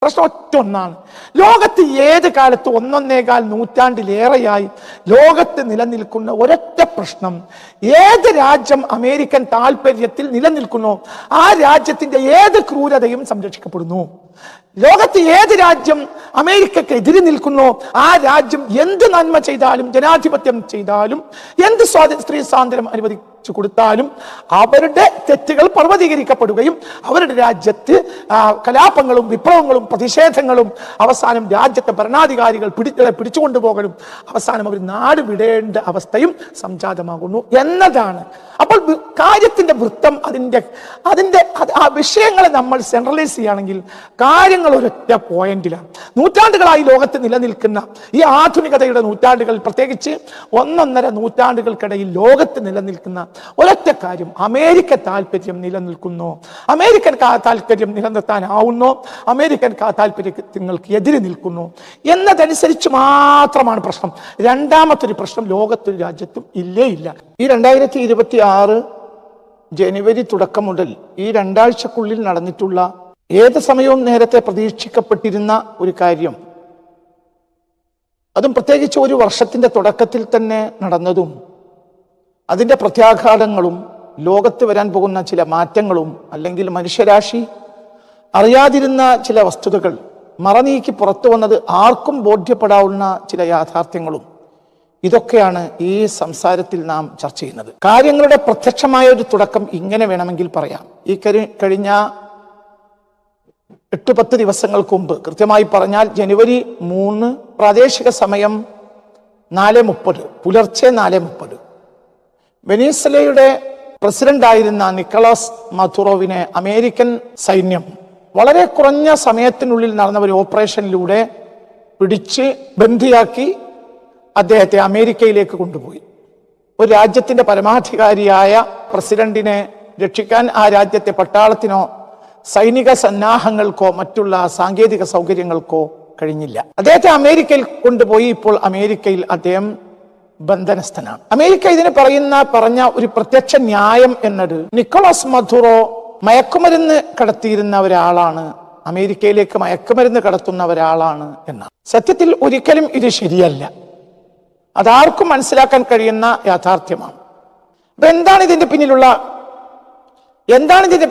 പ്രശ്നം ഒറ്റ ഒന്നാണ്. ലോകത്ത് ഏത് കാലത്ത് 1.25 നൂറ്റാണ്ടിലേറെയായി ലോകത്ത് നിലനിൽക്കുന്ന ഒരൊറ്റ പ്രശ്നം, ഏത് രാജ്യം അമേരിക്കൻ താല്പര്യത്തിൽ നിലനിൽക്കുന്നോ ആ രാജ്യത്തിന്റെ ഏത് ക്രൂരതയും സംരക്ഷിക്കപ്പെടുന്നു. ലോകത്ത് ഏത് രാജ്യം അമേരിക്കക്ക് എതിരെ നിൽക്കുന്നോ ആ രാജ്യം എന്ത് നന്മ ചെയ്താലും, ജനാധിപത്യം ചെയ്താലും, എന്ത് സ്ത്രീ സ്വാതന്ത്ര്യം അനുവദിച്ചു കൊടുത്താലും അവരുടെ തെറ്റുകൾ പർവ്വതീകരിക്കപ്പെടുകയും അവരുടെ രാജ്യത്ത് കലാപങ്ങളും വിപ്ലവങ്ങളും പ്രതിഷേധങ്ങളും അവസാനം രാജ്യത്തെ ഭരണാധികാരികൾ പിടിച്ചുകൊണ്ടുപോകലും അവസാനം അവർ നാട് വിടേണ്ട അവസ്ഥയും സംജാതമാകുന്നു എന്നതാണ്. അപ്പോൾ കാര്യത്തിന്റെ വൃത്തം അതിന്റെ ആ വിഷയങ്ങളെ നമ്മൾ സെൻട്രലൈസ് ചെയ്യുകയാണെങ്കിൽ കാര്യങ്ങൾ ഒരൊറ്റ പോയിന്റിലാണ്. നൂറ്റാണ്ടുകളായി ലോകത്ത് നിലനിൽക്കുന്ന ഈ ആധുനികതയുടെ നൂറ്റാണ്ടുകളിൽ, പ്രത്യേകിച്ച് 1.5 നൂറ്റാണ്ടുകൾക്കിടയിൽ ലോകത്ത് നിലനിൽക്കുന്ന ഒരൊറ്റ കാര്യം, അമേരിക്ക താല്പര്യം നിലനിൽക്കുന്നു, അമേരിക്കൻ താല്പര്യം നിലനിർത്താനാവുന്നോ, അമേരിക്കൻ താല്പര്യങ്ങൾക്ക് എതിരെ നിൽക്കുന്നു എന്നതനുസരിച്ച് മാത്രമാണ് പ്രശ്നം. രണ്ടാമത്തൊരു പ്രശ്നം ലോകത്തൊരു രാജ്യത്തും ഇല്ല. ഈ 2026 ജനുവരി തുടക്കം മുതൽ ഈ 2 ആഴ്ചക്കുള്ളിൽ നടന്നിട്ടുള്ള, ഏത് സമയവും നേരത്തെ പ്രതീക്ഷിക്കപ്പെട്ടിരുന്ന ഒരു കാര്യം, അതും പ്രത്യേകിച്ച് ഒരു വർഷത്തിന്റെ തുടക്കത്തിൽ തന്നെ നടന്നതും അതിൻ്റെ പ്രത്യാഘാതങ്ങളും ലോകത്ത് വരാൻ പോകുന്ന ചില മാറ്റങ്ങളും, അല്ലെങ്കിൽ മനുഷ്യരാശി അറിയാതിരുന്ന ചില വസ്തുതകൾ മറനീക്കി പുറത്തു വന്നത് ആർക്കും ബോധ്യപ്പെടാവുന്ന ചില യാഥാർത്ഥ്യങ്ങളും, ഇതൊക്കെയാണ് ഈ സംസാരത്തിൽ നാം ചർച്ച ചെയ്യുന്നത്. കാര്യങ്ങളുടെ പ്രത്യക്ഷമായ ഒരു തുടക്കം ഇങ്ങനെ വേണമെങ്കിൽ പറയാം. ഈ കഴിഞ്ഞ 8-10 ദിവസങ്ങൾക്ക് മുമ്പ്, കൃത്യമായി പറഞ്ഞാൽ ജനുവരി 3 പ്രാദേശിക സമയം 4:30 പുലർച്ചെ 4:30 വെനീസ്വലയുടെ പ്രസിഡന്റായിരുന്ന നിക്കോളാസ് മദുറോവിനെ അമേരിക്കൻ സൈന്യം വളരെ കുറഞ്ഞ സമയത്തിനുള്ളിൽ നടന്ന ഒരു ഓപ്പറേഷനിലൂടെ പിടിച്ച് ബന്ദിയാക്കി അദ്ദേഹത്തെ അമേരിക്കയിലേക്ക് കൊണ്ടുപോയി. ഒരു രാജ്യത്തിന്റെ പരമാധികാരിയായ പ്രസിഡന്റിനെ രക്ഷിക്കാൻ ആ രാജ്യത്തെ പട്ടാളത്തിനോ സൈനിക സന്നാഹങ്ങൾക്കോ മറ്റുള്ള സാങ്കേതിക സൗകര്യങ്ങൾക്കോ കഴിഞ്ഞില്ല. അദ്ദേഹത്തെ അമേരിക്കയിൽ കൊണ്ടുപോയി. ഇപ്പോൾ അമേരിക്കയിൽ അദ്ദേഹം ബന്ധനസ്ഥനാണ്. അമേരിക്ക ഇതിന് പറഞ്ഞ ഒരു പ്രത്യക്ഷ ന്യായം എന്നത്, നിക്കോളാസ് മദുറോ മയക്കുമരുന്ന് കടത്തിയിരുന്ന ഒരാളാണ്, അമേരിക്കയിലേക്ക് മയക്കുമരുന്ന് കടത്തുന്ന ഒരാളാണ് എന്നാണ്. സത്യത്തിൽ ഒരിക്കലും ഇത് ശരിയല്ല. അതാർക്കും മനസ്സിലാക്കാൻ കഴിയുന്ന യാഥാർത്ഥ്യമാണ്. അപ്പൊ എന്താണ് ഇതിന്റെ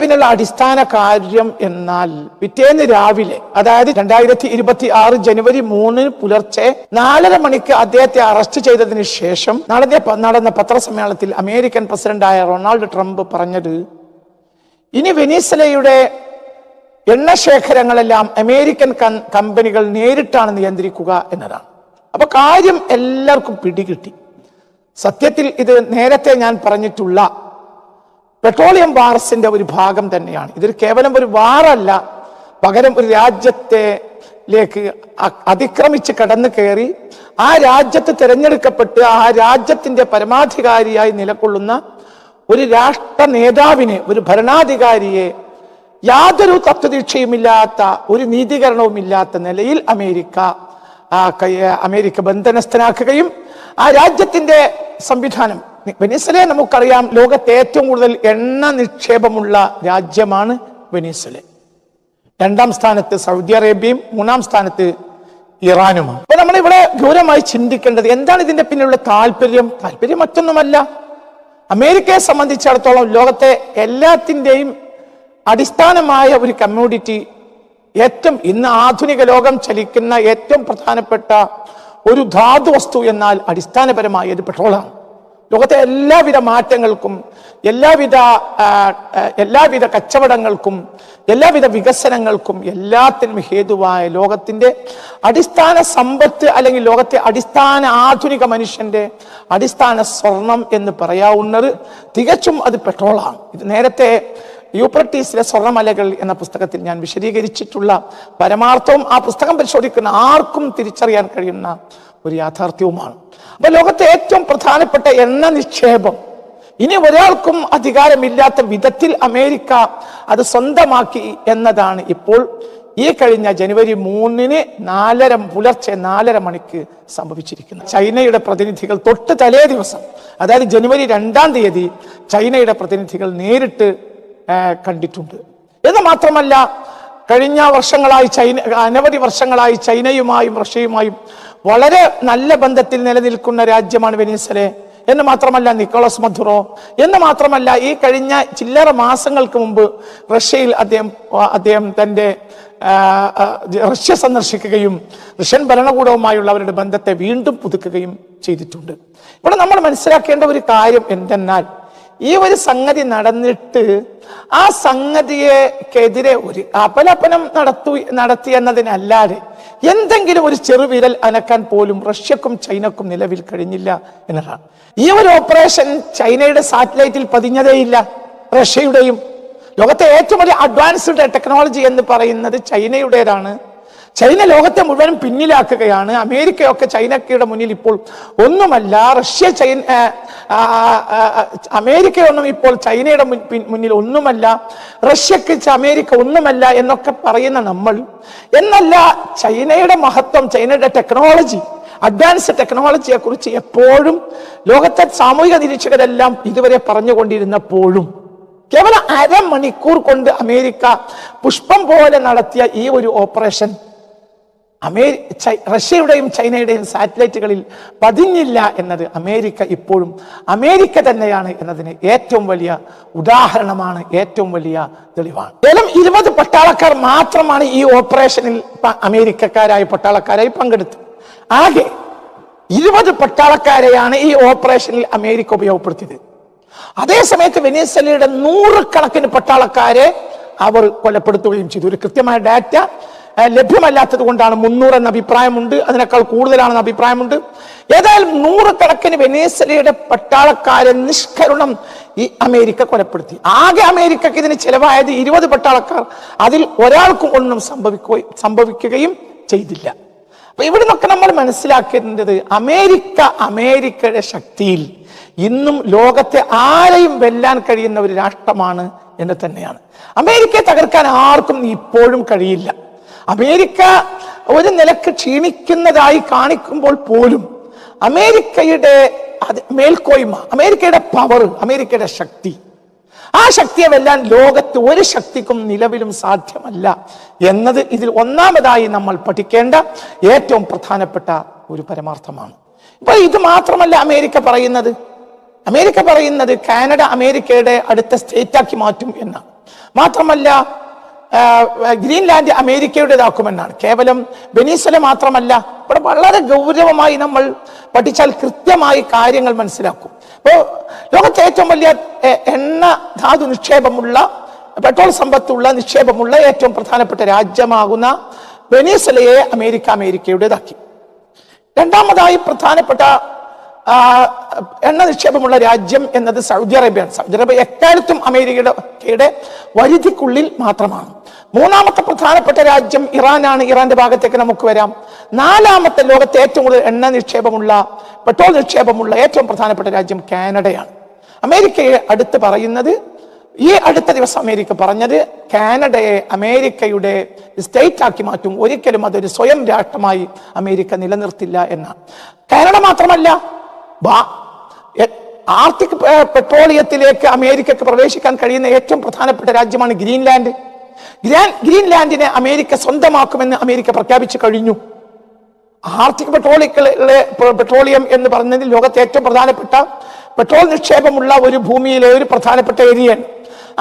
പിന്നിലുള്ള അടിസ്ഥാന കാര്യം എന്നാൽ, പിറ്റേന്ന് രാവിലെ, അതായത് 2026 ജനുവരി 3 പുലർച്ചെ 4:30 മണിക്ക് അദ്ദേഹത്തെ അറസ്റ്റ് ചെയ്തതിന് ശേഷം നടന്ന പത്രസമ്മേളനത്തിൽ അമേരിക്കൻ പ്രസിഡന്റായ ഡൊണാൾഡ് ട്രംപ് പറഞ്ഞത്, ഇനി വെനീസ്വലയുടെ എണ്ണശേഖരങ്ങളെല്ലാം അമേരിക്കൻ കമ്പനികൾ നേരിട്ടാണ് നിയന്ത്രിക്കുക എന്നതാണ്. അപ്പൊ കാര്യം എല്ലാവർക്കും പിടികിട്ടി. സത്യത്തിൽ ഇത് നേരത്തെ ഞാൻ പറഞ്ഞിട്ടുള്ള പെട്രോളിയം വാർസിന്റെ ഒരു ഭാഗം തന്നെയാണ്. ഇതൊരു കേവലം ഒരു വാറല്ല, പകരം ഒരു രാജ്യത്തിലേക്ക് അതിക്രമിച്ച് കടന്നു കയറി ആ രാജ്യത്ത് തിരഞ്ഞെടുക്കപ്പെട്ട് ആ രാജ്യത്തിന്റെ പരമാധികാരിയായി നിലകൊള്ളുന്ന ഒരു രാഷ്ട്ര നേതാവിനെ, ഒരു ഭരണാധികാരിയെ യാതൊരു തത്വദീക്ഷയുമില്ലാത്ത, ഒരു നീതീകരണവുമില്ലാത്ത നിലയിൽ അമേരിക്ക ബന്ധനസ്ഥനാക്കുകയും ആ രാജ്യത്തിന്റെ സംവിധാനം, വെനീസ്വല നമുക്കറിയാം ലോകത്തെ ഏറ്റവും കൂടുതൽ എണ്ണ നിക്ഷേപമുള്ള രാജ്യമാണ് വെനീസ്വല. 2ാം സ്ഥാനത്ത് സൗദി അറേബ്യയും 3ാം സ്ഥാനത്ത് ഇറാനുമാണ്. അപ്പൊ നമ്മളിവിടെ ഗൗരവമായി ചിന്തിക്കേണ്ടത്, എന്താണ് ഇതിന്റെ പിന്നിലുള്ള താല്പര്യം മറ്റൊന്നുമല്ല. അമേരിക്കയെ സംബന്ധിച്ചിടത്തോളം ലോകത്തെ എല്ലാത്തിൻ്റെയും അടിസ്ഥാനമായ ഒരു കമ്മ്യൂണിറ്റി, ഇന്ന് ആധുനിക ലോകം ചലിക്കുന്ന ഏറ്റവും പ്രധാനപ്പെട്ട ഒരു ധാതു വസ്തു എന്നാൽ അടിസ്ഥാനപരമായ ഒരു പെട്രോളാണ്. ലോകത്തെ എല്ലാവിധ മാറ്റങ്ങൾക്കും, എല്ലാവിധ കച്ചവടങ്ങൾക്കും, എല്ലാവിധ വികസനങ്ങൾക്കും എല്ലാത്തിനും ഹേതുവായ ലോകത്തിന്റെ അടിസ്ഥാന സമ്പത്ത്, അല്ലെങ്കിൽ ലോകത്തെ അടിസ്ഥാന ആധുനിക മനുഷ്യന്റെ അടിസ്ഥാന സ്വർണം എന്ന് പറയാവുന്നത് തികച്ചും അത് പെട്രോളാണ്. ഇത് നേരത്തെ യൂഫ്രട്ടീസിലെ സ്വർണ്ണമലകൾ എന്ന പുസ്തകത്തിൽ ഞാൻ വിശദീകരിച്ചിട്ടുള്ള പരമാർത്ഥവും ആ പുസ്തകം പരിശോധിക്കുന്ന ആർക്കും തിരിച്ചറിയാൻ കഴിയുന്ന ഒരു യാഥാർത്ഥ്യവുമാണ്. അപ്പൊ ലോകത്തെ ഏറ്റവും പ്രധാനപ്പെട്ട എണ്ണ നിക്ഷേപം ഇനി ഒരാൾക്കും അധികാരമില്ലാത്ത വിധത്തിൽ അമേരിക്ക അത് സ്വന്തമാക്കി എന്നതാണ് ഇപ്പോൾ ഈ കഴിഞ്ഞ ജനുവരി 3 പുലർച്ചെ 4:30 മണിക്ക് സംഭവിച്ചിരിക്കുന്നത്. ചൈനയുടെ പ്രതിനിധികൾ തൊട്ട് തലേ ദിവസം, അതായത് ജനുവരി 2-ാം തീയതി ചൈനയുടെ പ്രതിനിധികൾ നേരിട്ട് കണ്ടിട്ടുണ്ട് എന്ന് മാത്രമല്ല കഴിഞ്ഞ വർഷങ്ങളായി അനവധി വർഷങ്ങളായി ചൈനയുമായും റഷ്യയുമായും വളരെ നല്ല ബന്ധത്തിൽ നിലനിൽക്കുന്ന രാജ്യമാണ് വെനിസ്വല എന്ന് മാത്രമല്ല നിക്കോളസ് മധുറോ എന്ന് മാത്രമല്ല ഈ കഴിഞ്ഞ ചില്ലറ മാസങ്ങൾക്ക് മുമ്പ് റഷ്യയിൽ അദ്ദേഹം തൻ്റെ റഷ്യ സന്ദർശിക്കുകയും റഷ്യൻ ഭരണകൂടവുമായുള്ള അവരുടെ ബന്ധത്തെ വീണ്ടും പുതുക്കുകയും ചെയ്തിട്ടുണ്ട്. ഇവിടെ നമ്മൾ മനസ്സിലാക്കേണ്ട ഒരു കാര്യം എന്തെന്നാൽ ഈ ഒരു സംഗതി നടന്നിട്ട് ആ സംഗതിയെക്കെതിരെ ഒരു അപലപനം നടത്തി എന്നതിനല്ലാതെ എന്തെങ്കിലും ഒരു ചെറുവിരൽ അനക്കാൻ പോലും റഷ്യക്കും ചൈനക്കും നിലവിൽ കഴിഞ്ഞില്ല എന്നതാണ്. ഈ ഒരു ഓപ്പറേഷൻ ചൈനയുടെ സാറ്റലൈറ്റിൽ പതിഞ്ഞതേയില്ല. റഷ്യയുടെയും ലോകത്തെ ഏറ്റവും വലിയ അഡ്വാൻസ്ഡ് ടെക്നോളജി എന്ന് പറയുന്നത് ചൈനയുടേതാണ്. ചൈന ലോകത്തെ മുഴുവൻ പിന്നിലാക്കുകയാണ്. അമേരിക്കയൊക്കെ ചൈനയുടെ മുന്നിൽ ഇപ്പോൾ ഒന്നുമല്ല. അമേരിക്കയൊന്നും ഇപ്പോൾ ചൈനയുടെ മുന്നിൽ ഒന്നുമല്ല. റഷ്യക്ക് അമേരിക്ക ഒന്നുമല്ല എന്നൊക്കെ പറയുന്ന നമ്മൾ എന്നല്ല ചൈനയുടെ മഹത്വം, ചൈനയുടെ ടെക്നോളജി, അഡ്വാൻസ്ഡ് ടെക്നോളജിയെ കുറിച്ച് എപ്പോഴും ലോകത്തെ സാമൂഹിക നിരീക്ഷകരെല്ലാം ഇതുവരെ പറഞ്ഞുകൊണ്ടിരുന്നപ്പോഴും കേവലം അരമണിക്കൂർ കൊണ്ട് അമേരിക്ക പുഷ്പം പോലെ നടത്തിയ ഈ ഒരു ഓപ്പറേഷൻ റഷ്യയുടെയും ചൈനയുടെയും സാറ്റലൈറ്റുകളിൽ പതിഞ്ഞില്ല എന്നത് അമേരിക്ക ഇപ്പോഴും അമേരിക്ക തന്നെയാണ് എന്നതിന് ഏറ്റവും വലിയ ഉദാഹരണമാണ്, ഏറ്റവും വലിയ തെളിവാണ്. കേവലം 20 പട്ടാളക്കാർ മാത്രമാണ് ഈ ഓപ്പറേഷനിൽ അമേരിക്കക്കാരായ പട്ടാളക്കാരായി പങ്കെടുത്തത്. ആകെ 20 പട്ടാളക്കാരെയാണ് ഈ ഓപ്പറേഷനിൽ അമേരിക്ക ഉപയോഗപ്പെടുത്തിയത്. അതേസമയത്ത് വെനിസ്വലയുടെ 100 കണക്കിന് പട്ടാളക്കാരെ അവർ കൊലപ്പെടുത്തുകയും ചെയ്തു. ഒരു കൃത്യമായ ഡാറ്റ ലഭ്യമല്ലാത്തത് കൊണ്ടാണ് 300 എന്ന അഭിപ്രായമുണ്ട്, അതിനേക്കാൾ കൂടുതലാണെന്ന അഭിപ്രായമുണ്ട്. ഏതായാലും 100 കണക്കിന് വെനിസ്വലയുടെ പട്ടാളക്കാരെ നിഷ്കരുണം ഈ അമേരിക്ക കൊലപ്പെടുത്തി. ആകെ അമേരിക്കക്ക് ഇതിന് ചെലവായത് 20 പട്ടാളക്കാർ, അതിൽ ഒരാൾക്കും ഒന്നും സംഭവിക്കുകയും ചെയ്തില്ല. അപ്പൊ ഇവിടെ നിന്നൊക്കെ നമ്മൾ മനസ്സിലാക്കേണ്ടത് അമേരിക്കയുടെ ശക്തിയിൽ ഇന്നും ലോകത്തെ ആരെയും വെല്ലാൻ കഴിയുന്ന ഒരു രാഷ്ട്രമാണ് എന്ന് തന്നെയാണ്. അമേരിക്കയെ തകർക്കാൻ ആർക്കും ഇപ്പോഴും കഴിയില്ല. അമേരിക്ക ഒരു നിലക്ക് ക്ഷീണിക്കുന്നതായി കാണിക്കുമ്പോൾ പോലും അമേരിക്കയുടെ മേൽക്കോയ്മ, അമേരിക്കയുടെ പവർ, അമേരിക്കയുടെ ശക്തി, ആ ശക്തിയെ വെല്ലാൻ ലോകത്ത് ഒരു ശക്തിക്കും നിലവിലും സാധ്യമല്ല എന്നത് ഇതിൽ ഒന്നാമതായി നമ്മൾ പഠിക്കേണ്ട ഏറ്റവും പ്രധാനപ്പെട്ട ഒരു പരമാർത്ഥമാണ്. ഇപ്പൊ ഇത് മാത്രമല്ല അമേരിക്ക പറയുന്നത് കാനഡ അമേരിക്കയുടെ അടുത്ത സ്റ്റേറ്റാക്കി മാറ്റും എന്നാണ്. മാത്രമല്ല ഗ്രീൻലാൻഡ് അമേരിക്കയുടേതാക്കുമെന്നാണ്. കേവലം വെനിസ്വല മാത്രമല്ല, ഇവിടെ വളരെ ഗൗരവമായി നമ്മൾ പഠിച്ചാൽ കൃത്യമായി കാര്യങ്ങൾ മനസ്സിലാക്കും. ഇപ്പോൾ ലോകത്തെ ഏറ്റവും വലിയ എണ്ണ ധാതു നിക്ഷേപമുള്ള, പെട്രോൾ സമ്പത്തുള്ള നിക്ഷേപമുള്ള ഏറ്റവും പ്രധാനപ്പെട്ട രാജ്യമാകുന്ന വെനിസ്വലയെ അമേരിക്കയുടേതാക്കി. രണ്ടാമതായി പ്രധാനപ്പെട്ട എണ്ണ നിക്ഷേപമുള്ള രാജ്യം എന്നത് സൗദി അറേബ്യയാണ്. സൗദി അറേബ്യ എക്കാലത്തും അമേരിക്കയുടെ പരിധിക്കുള്ളിൽ മാത്രമാണ്. മൂന്നാമത്തെ പ്രധാനപ്പെട്ട രാജ്യം ഇറാനാണ്. ഇറാന്റെ ഭാഗത്തേക്ക് നമുക്ക് വരാം. നാലാമത്തെ ലോകത്തെ ഏറ്റവും കൂടുതൽ എണ്ണ നിക്ഷേപമുള്ള, പെട്രോൾ നിക്ഷേപമുള്ള ഏറ്റവും പ്രധാനപ്പെട്ട രാജ്യം കാനഡയാണ്. അമേരിക്കയെ ഈ അടുത്ത ദിവസം അമേരിക്ക പറഞ്ഞത് കാനഡയെ അമേരിക്കയുടെ സ്റ്റേറ്റ് ആക്കി മാറ്റും, ഒരിക്കലും അതൊരു സ്വയം രാഷ്ട്രമായി അമേരിക്ക നിലനിർത്തില്ല എന്നാണ്. കാനഡ മാത്രമല്ല, ആർട്ടിക് പെട്രോളിയത്തിലേക്ക് അമേരിക്കക്ക് പ്രവേശിക്കാൻ കഴിയുന്ന ഏറ്റവും പ്രധാനപ്പെട്ട രാജ്യമാണ് ഗ്രീൻലാൻഡ്. ഗ്രീൻലാൻഡിനെ അമേരിക്ക സ്വന്തമാക്കുമെന്ന് അമേരിക്ക പ്രഖ്യാപിച്ചു കഴിഞ്ഞു. ആർട്ടിക് പെട്രോളിയം എന്ന് പറയുന്നത് ലോകത്തെ ഏറ്റവും പ്രധാനപ്പെട്ട പെട്രോൾ നിക്ഷേപമുള്ള ഒരു ഭൂമിയിലെ ഒരു പ്രധാനപ്പെട്ട ഏരിയയാണ്.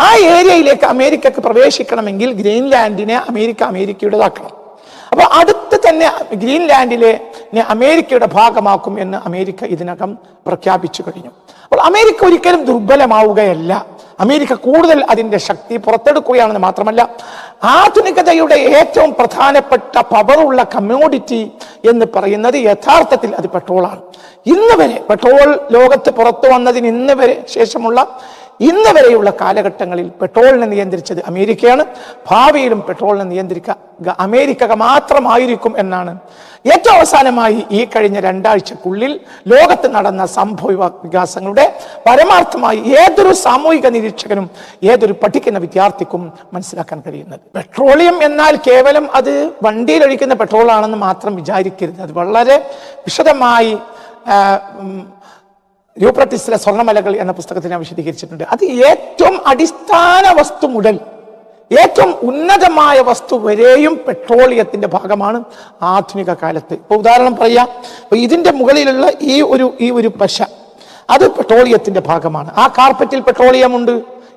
ആ ഏരിയയിലേക്ക് അമേരിക്കക്ക് പ്രവേശിക്കണമെങ്കിൽ ഗ്രീൻലാൻഡിനെ അമേരിക്കയുടേതാക്കണം. അപ്പൊ അടുത്ത് തന്നെ ഗ്രീൻലാൻഡിലെ അമേരിക്കയുടെ ഭാഗമാക്കും എന്ന് അമേരിക്ക ഇതിനകം പ്രഖ്യാപിച്ചു കഴിഞ്ഞു. അപ്പോൾ അമേരിക്ക ഒരിക്കലും ദുർബലമാവുകയല്ല. അമേരിക്ക കൂടുതൽ അതിന്റെ ശക്തി പുറത്തെടുക്കുകയാണെന്ന് മാത്രമല്ല, ആധുനികതയുടെ ഏറ്റവും പ്രധാനപ്പെട്ട പവറുള്ള കമ്മോഡിറ്റി എന്ന് പറയുന്നത് യഥാർത്ഥത്തിൽ അത് പെട്രോളാണ്. ഇന്ന് വരെ പെട്രോൾ ലോകത്ത് പുറത്തു വന്നതിന് ഇന്ന് വരെയുള്ള കാലഘട്ടങ്ങളിൽ പെട്രോളിനെ നിയന്ത്രിച്ചത് അമേരിക്കയാണ്. ഭാവിയിലും പെട്രോളിനെ നിയന്ത്രിക്കുക അമേരിക്ക മാത്രമായിരിക്കും എന്നാണ് ഏറ്റവും അവസാനമായി ഈ കഴിഞ്ഞ 2 ആഴ്ചക്കുള്ളിൽ ലോകത്ത് നടന്ന സംഭവ വികാസങ്ങളുടെ പരമാർത്ഥമായി ഏതൊരു സാമൂഹിക നിരീക്ഷകനും ഏതൊരു പഠിക്കുന്ന വിദ്യാർത്ഥിക്കും മനസ്സിലാക്കാൻ കഴിയുന്നത്. പെട്രോളിയം എന്നാൽ കേവലം അത് വണ്ടിയിൽ ഒഴിക്കുന്ന പെട്രോൾ ആണെന്ന് മാത്രം വിചാരിക്കരുത്. അത് വളരെ വിശദമായി യൂഫ്രട്ടീസിലെ സ്വർണ്ണമലകൾ എന്ന പുസ്തകത്തിൽ ഞാൻ വിശദീകരിച്ചിട്ടുണ്ട്. അത് ഏറ്റവും അടിസ്ഥാന വസ്തു മുതൽ ഏറ്റവും ഉന്നതമായ വസ്തു വരെയും പെട്രോളിയത്തിന്റെ ഭാഗമാണ് ആധുനിക കാലത്ത്. ഇപ്പൊ ഉദാഹരണം പറയാം, ഇതിന്റെ മുകളിലുള്ള ഈ ഒരു പശ, അത് പെട്രോളിയത്തിന്റെ ഭാഗമാണ്. ആ കാർപ്പറ്റിൽ പെട്രോളിയം ഉണ്ട്,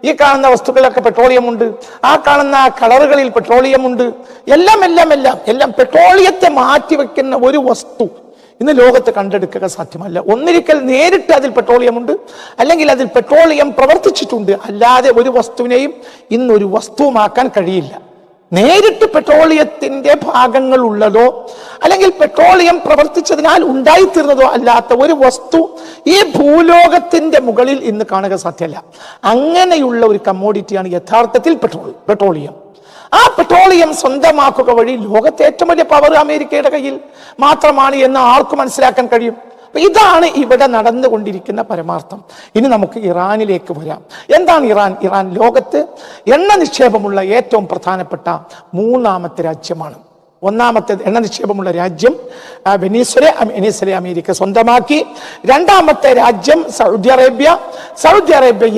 ഈ കാണുന്ന വസ്തുക്കളൊക്കെ പെട്രോളിയം ഉണ്ട്, ആ കാണുന്ന കളറുകളിൽ പെട്രോളിയം ഉണ്ട്. എല്ലാം പെട്രോളിയത്തെ മാറ്റിവെക്കുന്ന ഒരു വസ്തു ഇന്ന് ലോകത്ത് കണ്ടെടുക്കുക സാധ്യമല്ല. ഒന്നിരിക്കൽ നേരിട്ട് അതിൽ പെട്രോളിയം ഉണ്ട്, അല്ലെങ്കിൽ അതിൽ പെട്രോളിയം പ്രവർത്തിച്ചിട്ടുണ്ട്. അല്ലാതെ ഒരു വസ്തുവിനെയും ഇന്നൊരു വസ്തുവാക്കാൻ കഴിയില്ല. നേരിട്ട് പെട്രോളിയത്തിന്റെ ഭാഗങ്ങൾ ഉള്ളതോ അല്ലെങ്കിൽ പെട്രോളിയം പ്രവർത്തിച്ചതിനാൽ ഉണ്ടായിത്തീർന്നതോ അല്ലാത്ത ഒരു വസ്തു ഈ ഭൂലോകത്തിന്റെ മുകളിൽ ഇന്ന് കാണുക സാധ്യമല്ല. അങ്ങനെയുള്ള ഒരു കമ്മോഡിറ്റിയാണ് യഥാർത്ഥത്തിൽ പെട്രോളിയം. ആ പെട്രോളിയം സ്വന്തമാക്കുക വഴി ലോകത്തെ ഏറ്റവും വലിയ പവർ അമേരിക്കയുടെ കയ്യിൽ മാത്രമാണ് എന്ന് ആർക്കും മനസ്സിലാക്കാൻ കഴിയും. ഇതാണ് ഇവിടെ നടന്നുകൊണ്ടിരിക്കുന്ന പരമാർത്ഥം. ഇനി നമുക്ക് ഇറാനിലേക്ക് വരാം. എന്താണ് ഇറാൻ? ഇറാൻ ലോകത്ത് എണ്ണ നിക്ഷേപമുള്ള ഏറ്റവും പ്രധാനപ്പെട്ട മൂന്നാമത്തെ രാജ്യമാണ്. ഒന്നാമത്തെ എണ്ണ നിക്ഷേപമുള്ള രാജ്യം വെനീസ്വല അമേരിക്ക സ്വന്തമാക്കി. രണ്ടാമത്തെ രാജ്യം സൗദി അറേബ്യ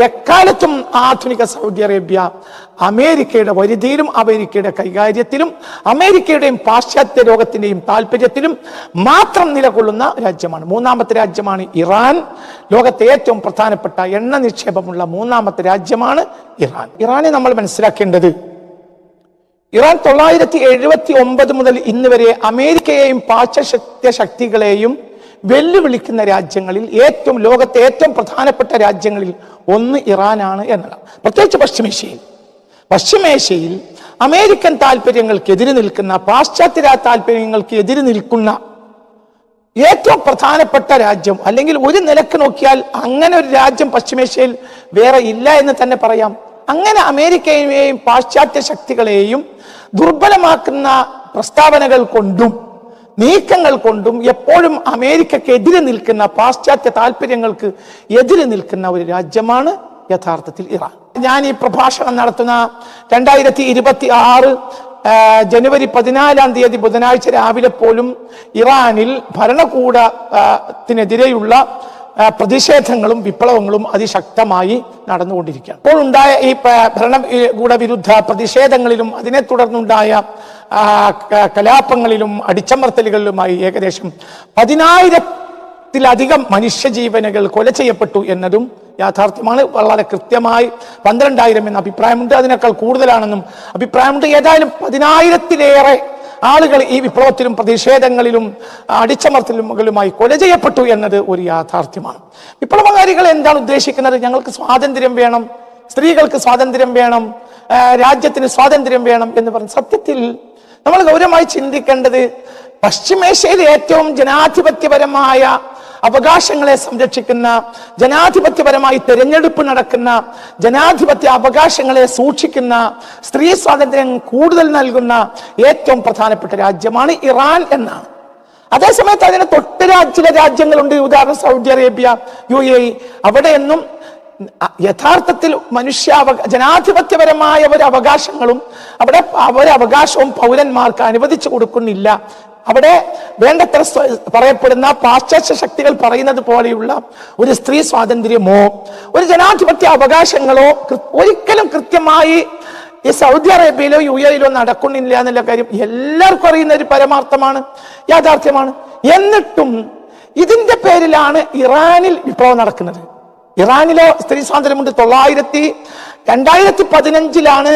എക്കാലത്തും ആധുനിക സൗദി അറേബ്യ അമേരിക്കയുടെ വരുതിയിലും അമേരിക്കയുടെ കൈകാര്യത്തിലും അമേരിക്കയുടെയും പാശ്ചാത്യ ലോകത്തിന്റെയും താല്പര്യത്തിലും മാത്രം നിലകൊള്ളുന്ന രാജ്യമാണ്. മൂന്നാമത്തെ രാജ്യമാണ് ഇറാൻ. ലോകത്തെ ഏറ്റവും പ്രധാനപ്പെട്ട എണ്ണ നിക്ഷേപമുള്ള മൂന്നാമത്തെ രാജ്യമാണ് ഇറാൻ. ഇറാനെ നമ്മൾ മനസ്സിലാക്കേണ്ടത്, ഇറാൻ 979 മുതൽ ഇന്ന് വരെ അമേരിക്കയെയും പാശ്ചാത്യ ശക്തികളെയും വെല്ലുവിളിക്കുന്ന രാജ്യങ്ങളിൽ ലോകത്തെ ഏറ്റവും പ്രധാനപ്പെട്ട രാജ്യങ്ങളിൽ ഒന്ന് ഇറാനാണ് എന്നതാണ്. പ്രത്യേകിച്ച് പശ്ചിമേഷ്യയിൽ അമേരിക്കൻ താല്പര്യങ്ങൾക്കെതിരെ നിൽക്കുന്ന, പാശ്ചാത്യ താല്പര്യങ്ങൾക്ക് എതിരെ നിൽക്കുന്ന ഏറ്റവും പ്രധാനപ്പെട്ട രാജ്യം, അല്ലെങ്കിൽ ഒരു നിലക്ക് നോക്കിയാൽ അങ്ങനെ ഒരു രാജ്യം പശ്ചിമേഷ്യയിൽ വേറെ ഇല്ല എന്ന് തന്നെ പറയാം. അങ്ങനെ അമേരിക്കയെയും പാശ്ചാത്യ ശക്തികളെയും ദുർബലമാക്കുന്ന പ്രസ്താവനകൾ കൊണ്ടും നീക്കങ്ങൾ കൊണ്ടും എപ്പോഴും അമേരിക്കയ്ക്ക് എതിരെ നിൽക്കുന്ന, പാശ്ചാത്യ താല്പര്യങ്ങൾക്ക് എതിരെ നിൽക്കുന്ന ഒരു രാജ്യമാണ് യഥാർത്ഥത്തിൽ ഇറാൻ. ഞാൻ ഈ പ്രഭാഷണം നടത്തുന്ന 2026 ജനുവരി 14 ബുധനാഴ്ച രാവിലെ പോലും ഇറാനിൽ ഭരണകൂടത്തിനെതിരെയുള്ള പ്രതിഷേധങ്ങളും വിപ്ലവങ്ങളും അതിശക്തമായി നടന്നുകൊണ്ടിരിക്കുകയാണ്. ഇപ്പോൾ ഉണ്ടായ ഈ ഭരണകൂട വിരുദ്ധ പ്രതിഷേധങ്ങളിലും അതിനെ തുടർന്നുണ്ടായ കലാപങ്ങളിലും അടിച്ചമർത്തലുകളിലുമായി ഏകദേശം 10,000-ത്തിലധികം മനുഷ്യജീവനുകൾ കൊല ചെയ്യപ്പെട്ടു എന്നതും യാഥാർത്ഥ്യമാണ്. വളരെ കൃത്യമായി 12,000 എന്ന അഭിപ്രായമുണ്ട്, അതിനേക്കാൾ കൂടുതലാണെന്നും അഭിപ്രായമുണ്ട്. ഏതായാലും 10,000-ത്തിലേറെ ആളുകൾ ഈ വിപ്ലവത്തിലും പ്രതിഷേധങ്ങളിലും അടിച്ചമർത്തലുകളുമായി കൊല ചെയ്യപ്പെട്ടു എന്നത് ഒരു യാഥാർത്ഥ്യമാണ്. വിപ്ലവകാരികൾ എന്താണ് ഉദ്ദേശിക്കുന്നത്? ഞങ്ങൾക്ക് സ്വാതന്ത്ര്യം വേണം, സ്ത്രീകൾക്ക് സ്വാതന്ത്ര്യം വേണം, രാജ്യത്തിന് സ്വാതന്ത്ര്യം വേണം എന്ന് പറഞ്ഞു. സത്യത്തിൽ നമ്മൾ ഗൗരവമായി ചിന്തിക്കേണ്ടത്, പശ്ചിമേഷ്യയിൽ ഏറ്റവും ജനാധിപത്യപരമായ അവകാശങ്ങളെ സംരക്ഷിക്കുന്ന, ജനാധിപത്യപരമായി തെരഞ്ഞെടുപ്പ് നടക്കുന്ന, ജനാധിപത്യ അവകാശങ്ങളെ സൂക്ഷിക്കുന്ന, സ്ത്രീ സ്വാതന്ത്ര്യം കൂടുതൽ നൽകുന്ന ഏറ്റവും പ്രധാനപ്പെട്ട രാജ്യമാണ് ഇറാൻ എന്നാണ്. അതേസമയത്ത് അതിന് തൊട്ട് ചില രാജ്യങ്ങളുണ്ട്, ഉദാഹരണം സൗദി അറേബ്യ, UAE. അവിടെയൊന്നും യഥാർത്ഥത്തിൽ ജനാധിപത്യപരമായ ഒരു അവകാശങ്ങളും അവകാശവും പൗരന്മാർക്ക് അനുവദിച്ചു കൊടുക്കുന്നില്ല. അവിടെ വേണ്ടത്ര പറയപ്പെടുന്ന പാശ്ചാത്യ ശക്തികൾ പറയുന്നത് പോലെയുള്ള ഒരു സ്ത്രീ സ്വാതന്ത്ര്യമോ ഒരു ജനാധിപത്യ അവകാശങ്ങളോ ഒരിക്കലും കൃത്യമായി ഈ സൗദി അറേബ്യയിലോ UAE-യിലോ നടക്കുന്നില്ല എന്നുള്ള കാര്യം എല്ലാവർക്കും അറിയുന്ന ഒരു പരമാർത്ഥമാണ്, യാഥാർത്ഥ്യമാണ്. എന്നിട്ടും ഇതിന്റെ പേരിലാണ് ഇറാനിൽ വിപ്ലവം നടക്കുന്നത്. ഇറാനിലോ സ്ത്രീ സ്വാതന്ത്ര്യമുണ്ട്. 2015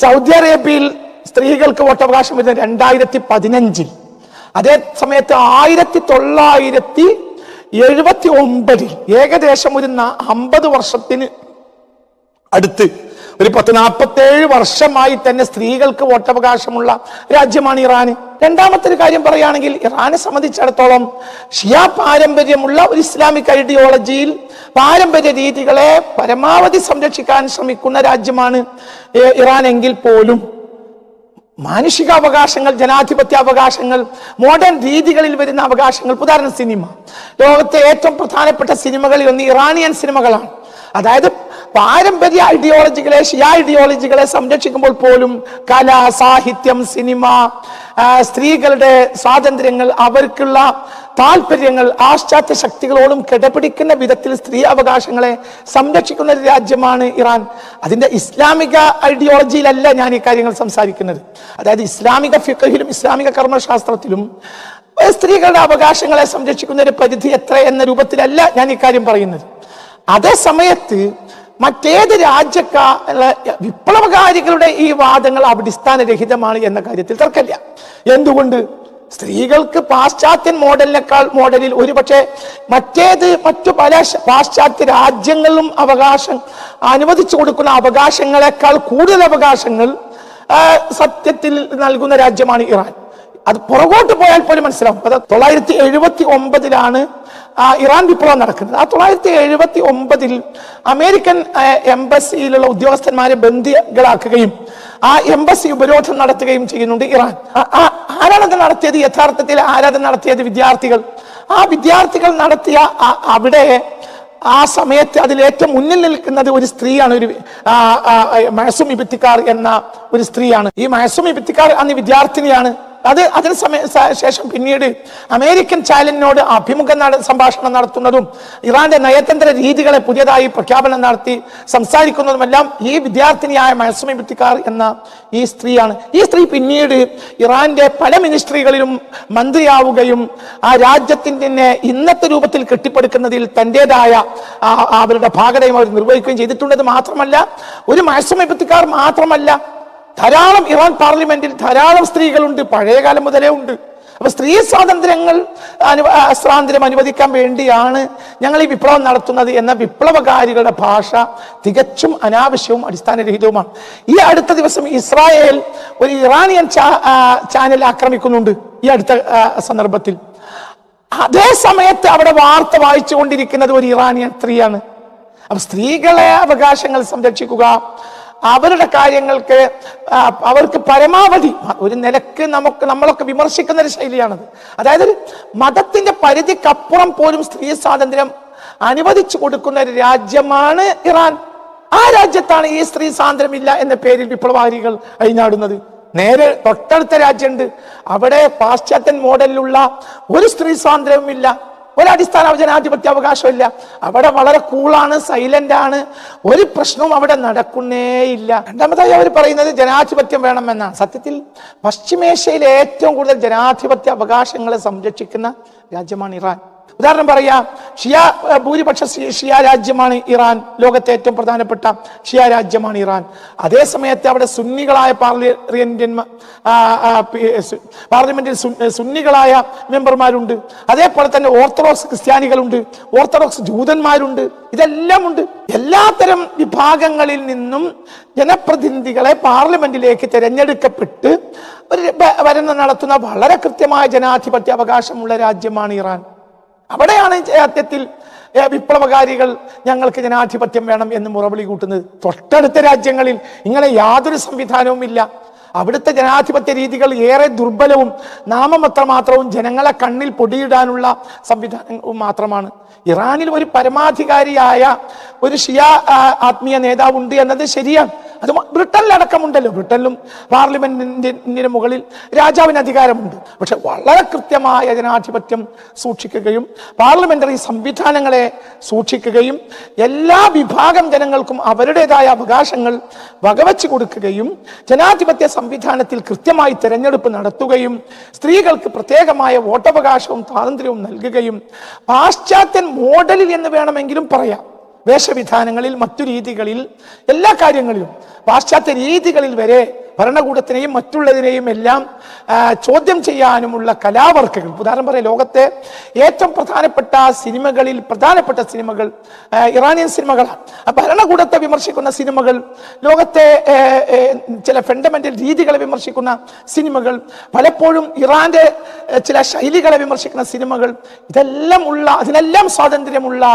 സൗദി അറേബ്യയിൽ സ്ത്രീകൾക്ക് വോട്ടവകാശം വരുന്നത് 2015. അതേ സമയത്ത് 1979 ഏകദേശം ഒരു 50 വർഷത്തിന് അടുത്ത്, ഒരു 10-47 വർഷമായി തന്നെ സ്ത്രീകൾക്ക് വോട്ടവകാശമുള്ള രാജ്യമാണ് ഇറാൻ. രണ്ടാമത്തെ ഒരു കാര്യം പറയുകയാണെങ്കിൽ, ഇറാനെ സംബന്ധിച്ചിടത്തോളം ഷിയ പാരമ്പര്യമുള്ള ഒരു ഇസ്ലാമിക് ഐഡിയോളജിയിൽ പാരമ്പര്യ രീതികളെ പരമാവധി സംരക്ഷിക്കാൻ ശ്രമിക്കുന്ന രാജ്യമാണ് ഇറാൻ. എങ്കിൽ പോലും മാനുഷിക അവകാശങ്ങൾ, ജനാധിപത്യ അവകാശങ്ങൾ, മോഡേൺ രീതികളിൽ വരുന്ന അവകാശങ്ങൾ, ഉദാഹരണം സിനിമ, ലോകത്തെ ഏറ്റവും പ്രധാനപ്പെട്ട സിനിമകളിൽ ഒന്ന് ഇറാനിയൻ സിനിമകളാണ്. അതായത് പാരമ്പര്യ ഐഡിയോളജികളെ, ഷിയ ഐഡിയോളജികളെ സംരക്ഷിക്കുമ്പോൾ പോലും കല, സാഹിത്യം, സിനിമ, സ്ത്രീകളുടെ സ്വാതന്ത്ര്യങ്ങൾ, അവർക്കുള്ള താല്പര്യങ്ങൾ പാശ്ചാത്യ ശക്തികളോടും കിടപിടിക്കുന്ന വിധത്തിൽ സ്ത്രീ അവകാശങ്ങളെ സംരക്ഷിക്കുന്ന ഒരു രാജ്യമാണ് ഇറാൻ. അതിന്റെ ഇസ്ലാമിക ഐഡിയോളജിയിലല്ല ഞാൻ ഈ കാര്യങ്ങൾ സംസാരിക്കുന്നത്. അതായത് ഇസ്ലാമിക ഫിഖഹിലും ഇസ്ലാമിക കർമ്മശാസ്ത്രത്തിലും സ്ത്രീകളുടെ അവകാശങ്ങളെ സംരക്ഷിക്കുന്ന ഒരു പരിധി എത്ര എന്ന രൂപത്തിലല്ല ഞാൻ ഈ കാര്യം പറയുന്നത്. അതേ സമയത്ത് മറ്റേത് വിപ്ലവകാരികളുടെ ഈ വാദങ്ങൾ അടിസ്ഥാനരഹിതമാണ് എന്ന കാര്യത്തിൽ തർക്കമില്ല. എന്തുകൊണ്ട്? സ്ത്രീകൾക്ക് പാശ്ചാത്യൻ മോഡലിൽ ഒരുപക്ഷെ മറ്റു പല പാശ്ചാത്യ രാജ്യങ്ങളിലും അവകാശം അനുവദിച്ചു കൊടുക്കുന്ന അവകാശങ്ങളെക്കാൾ കൂടുതൽ അവകാശങ്ങൾ സത്യത്തിൽ നൽകുന്ന രാജ്യമാണ് ഇറാൻ. അത് പുറകോട്ട് പോയാൽ പോലും മനസ്സിലാവും. 979 ഇറാൻ വിപ്ലവം നടക്കുന്നത്. 979 അമേരിക്കൻ എംബസിയിലുള്ള ഉദ്യോഗസ്ഥന്മാരെ ബന്ദികളാക്കുകയും ആ എംബസി ഉപരോധം നടത്തുകയും ചെയ്യുന്നുണ്ട് ഇറാൻ. ആരാണത് നടത്തിയത്? യഥാർത്ഥത്തിൽ ആരാധന നടത്തിയത് വിദ്യാർത്ഥികൾ. ആ വിദ്യാർത്ഥികൾ നടത്തിയ അവിടെ ആ സമയത്ത് അതിൽ ഏറ്റവും മുന്നിൽ നിൽക്കുന്നത് ഒരു സ്ത്രീയാണ്, ഒരു മഹ്സും ഇബ്തിക്കാർ എന്ന ഒരു സ്ത്രീയാണ്. ഈ മഹ്സും ഇബ്തിക്കാർ അന്ന് വിദ്യാർത്ഥിനിയാണ്. അതിന് ശേഷം പിന്നീട് അമേരിക്കൻ ചാനലിനോട് സംഭാഷണം നടത്തുന്നതും ഇറാന്റെ നയതന്ത്ര രീതികളെ പുതിയതായി പ്രഖ്യാപനം നടത്തി സംസാരിക്കുന്നതുമെല്ലാം ഈ വിദ്യാർത്ഥിനിയായ മഹ്സും ഇബ്തിക്കാർ എന്ന ഈ സ്ത്രീയാണ്. ഈ സ്ത്രീ പിന്നീട് ഇറാന്റെ പല മിനിസ്ട്രികളിലും മന്ത്രിയാവുകയും ആ രാജ്യത്തിന്റെ ഇന്നത്തെ രൂപത്തിൽ കെട്ടിപ്പടുക്കുന്നതിൽ തന്റേതായ അവരുടെ ഭാഗതയും അവർ നിർവഹിക്കുകയും ചെയ്തിട്ടുണ്ടെന്ന് മാത്രമല്ല, ഒരു മഹ്സും ഇബ്തിക്കാർ മാത്രമല്ല, ധാരാളം ഇറാൻ പാർലമെന്റിൽ ധാരാളം സ്ത്രീകളുണ്ട്, പഴയകാലം മുതലേ ഉണ്ട്. അപ്പൊ സ്ത്രീ സ്വാതന്ത്ര്യം അനുവദിക്കാൻ വേണ്ടിയാണ് ഞങ്ങൾ ഈ വിപ്ലവം നടത്തുന്നത് എന്ന വിപ്ലവകാരികളുടെ ഭാഷ തികച്ചും അനാവശ്യവും അടിസ്ഥാനരഹിതവുമാണ്. ഈ അടുത്ത ദിവസം ഇസ്രായേൽ ഒരു ഇറാനിയൻ ചാനൽ ആക്രമിക്കുന്നുണ്ട്. ഈ അടുത്ത സന്ദർഭത്തിൽ അതേ സമയത്ത് അവിടെ വാർത്ത വായിച്ചു കൊണ്ടിരിക്കുന്നത് ഒരു ഇറാനിയൻ സ്ത്രീയാണ്. അപ്പൊ സ്ത്രീകളെ അവകാശങ്ങൾ സംരക്ഷിക്കുക, അവരുടെ കാര്യങ്ങൾക്ക് അവർക്ക് പരമാവധി ഒരു നിലക്ക് നമ്മളൊക്കെ വിമർശിക്കുന്ന ഒരു ശൈലിയാണത്. അതായത് മതത്തിന്റെ പരിധിക്കപ്പുറം പോലും സ്ത്രീ സ്വാതന്ത്ര്യം അനുവദിച്ചു കൊടുക്കുന്ന ഒരു രാജ്യമാണ് ഇറാൻ. ആ രാജ്യത്താണ് ഈ സ്ത്രീ സ്വാതന്ത്ര്യമില്ല എന്ന പേരിൽ വിപ്ലവകാരികൾ അഴിഞ്ഞാടുന്നത്. നേരെ തൊട്ടടുത്ത രാജ്യമുണ്ട്, അവിടെ പാശ്ചാത്യൻ മോഡലിലുള്ള ഒരു സ്ത്രീ സ്വാതന്ത്ര്യവുമില്ല, ഒരടിസ്ഥാന ജനാധിപത്യ അവകാശമില്ല. അവിടെ വളരെ കൂളാണ്, സൈലന്റ് ആണ്, ഒരു പ്രശ്നവും അവിടെ നടക്കുന്നേയില്ല. രണ്ടാമതായി അവർ പറയുന്നത് ജനാധിപത്യം വേണമെന്നാണ്. സത്യത്തിൽ പശ്ചിമേഷ്യയിലെ ഏറ്റവും കൂടുതൽ ജനാധിപത്യ അവകാശങ്ങളെ സംരക്ഷിക്കുന്ന രാജ്യമാണ് ഇറാൻ. ഉദാഹരണം പറയാം, ഭൂരിപക്ഷ ഷിയ രാജ്യമാണ് ഇറാൻ. ലോകത്തെ ഏറ്റവും പ്രധാനപ്പെട്ട ഷിയ രാജ്യമാണ് ഇറാൻ. അതേ സമയത്ത് അവിടെ സുന്നികളായ പാർലമെന്റിൽ സുന്നികളായ മെമ്പർമാരുണ്ട്. അതേപോലെ തന്നെ ഓർത്തഡോക്സ് ക്രിസ്ത്യാനികളുണ്ട്, ഓർത്തഡോക്സ് ജൂതന്മാരുണ്ട്, ഇതെല്ലാം ഉണ്ട്. എല്ലാത്തരം വിഭാഗങ്ങളിൽ നിന്നും ജനപ്രതിനിധികളെ പാർലമെന്റിലേക്ക് തിരഞ്ഞെടുക്കപ്പെട്ട് നടത്തുന്ന വളരെ കൃത്യമായ ജനാധിപത്യ അവകാശമുള്ള രാജ്യമാണ് ഇറാൻ. അവിടെയാണ് സത്യത്തിൽ വിപ്ലവകാരികൾ ഞങ്ങൾക്ക് ജനാധിപത്യം വേണം എന്ന് മുറവിളി കൂട്ടുന്നത്. തൊട്ടടുത്ത രാജ്യങ്ങളിൽ ഇങ്ങനെ യാതൊരു സംവിധാനവും ഇല്ല. അവിടുത്തെ ജനാധിപത്യ രീതികൾ ഏറെ ദുർബലവും നാമമാത്രവും ജനങ്ങളെ കണ്ണിൽ പൊടിയിടാനുള്ള സംവിധാനവും മാത്രമാണ്. ഇറാനിൽ ഒരു പരമാധികാരിയായ ഒരു ഷിയ ആത്മീയ നേതാവുണ്ട് എന്നത് ശരിയാണ്. അത് ബ്രിട്ടനിലടക്കമുണ്ടല്ലോ. ബ്രിട്ടനിലും പാർലമെന്റിന്റെ മുകളിൽ രാജാവിന് അധികാരമുണ്ട്. പക്ഷെ വളരെ കൃത്യമായ ജനാധിപത്യം സൂക്ഷിക്കുകയും പാർലമെന്ററി സംവിധാനങ്ങളെ സൂക്ഷിക്കുകയും എല്ലാ വിഭാഗം ജനങ്ങൾക്കും അവരുടേതായ അവകാശങ്ങൾ വകവെച്ചു കൊടുക്കുകയും ജനാധിപത്യ സംവിധാനത്തിൽ കൃത്യമായി തെരഞ്ഞെടുപ്പ് നടത്തുകയും സ്ത്രീകൾക്ക് പ്രത്യേകമായ വോട്ടവകാശവും സ്വാതന്ത്ര്യവും നൽകുകയും പാശ്ചാത്യൻ മോഡലിൽ എന്ന് വേണമെങ്കിലും പറയാം, വേഷവിധാനങ്ങളിൽ, മറ്റു രീതികളിൽ, എല്ലാ കാര്യങ്ങളിലും പാശ്ചാത്യ രീതികളിൽ വരെ ഭരണകൂടത്തിനെയും മറ്റുള്ളതിനെയും എല്ലാം ചോദ്യം ചെയ്യാനുമുള്ള കലാവർക്കുകൾ. ഉദാഹരണം പറയാം, ലോകത്തെ ഏറ്റവും പ്രധാനപ്പെട്ട സിനിമകൾ ഇറാനിയൻ സിനിമകളാണ്. ഭരണകൂടത്തെ വിമർശിക്കുന്ന സിനിമകൾ, ലോകത്തെ ചില ഫണ്ടമെന്റൽ രീതികളെ വിമർശിക്കുന്ന സിനിമകൾ, പലപ്പോഴും ഇറാന്റെ ചില ശൈലികളെ വിമർശിക്കുന്ന സിനിമകൾ, അതിനെല്ലാം സ്വാതന്ത്ര്യമുള്ള,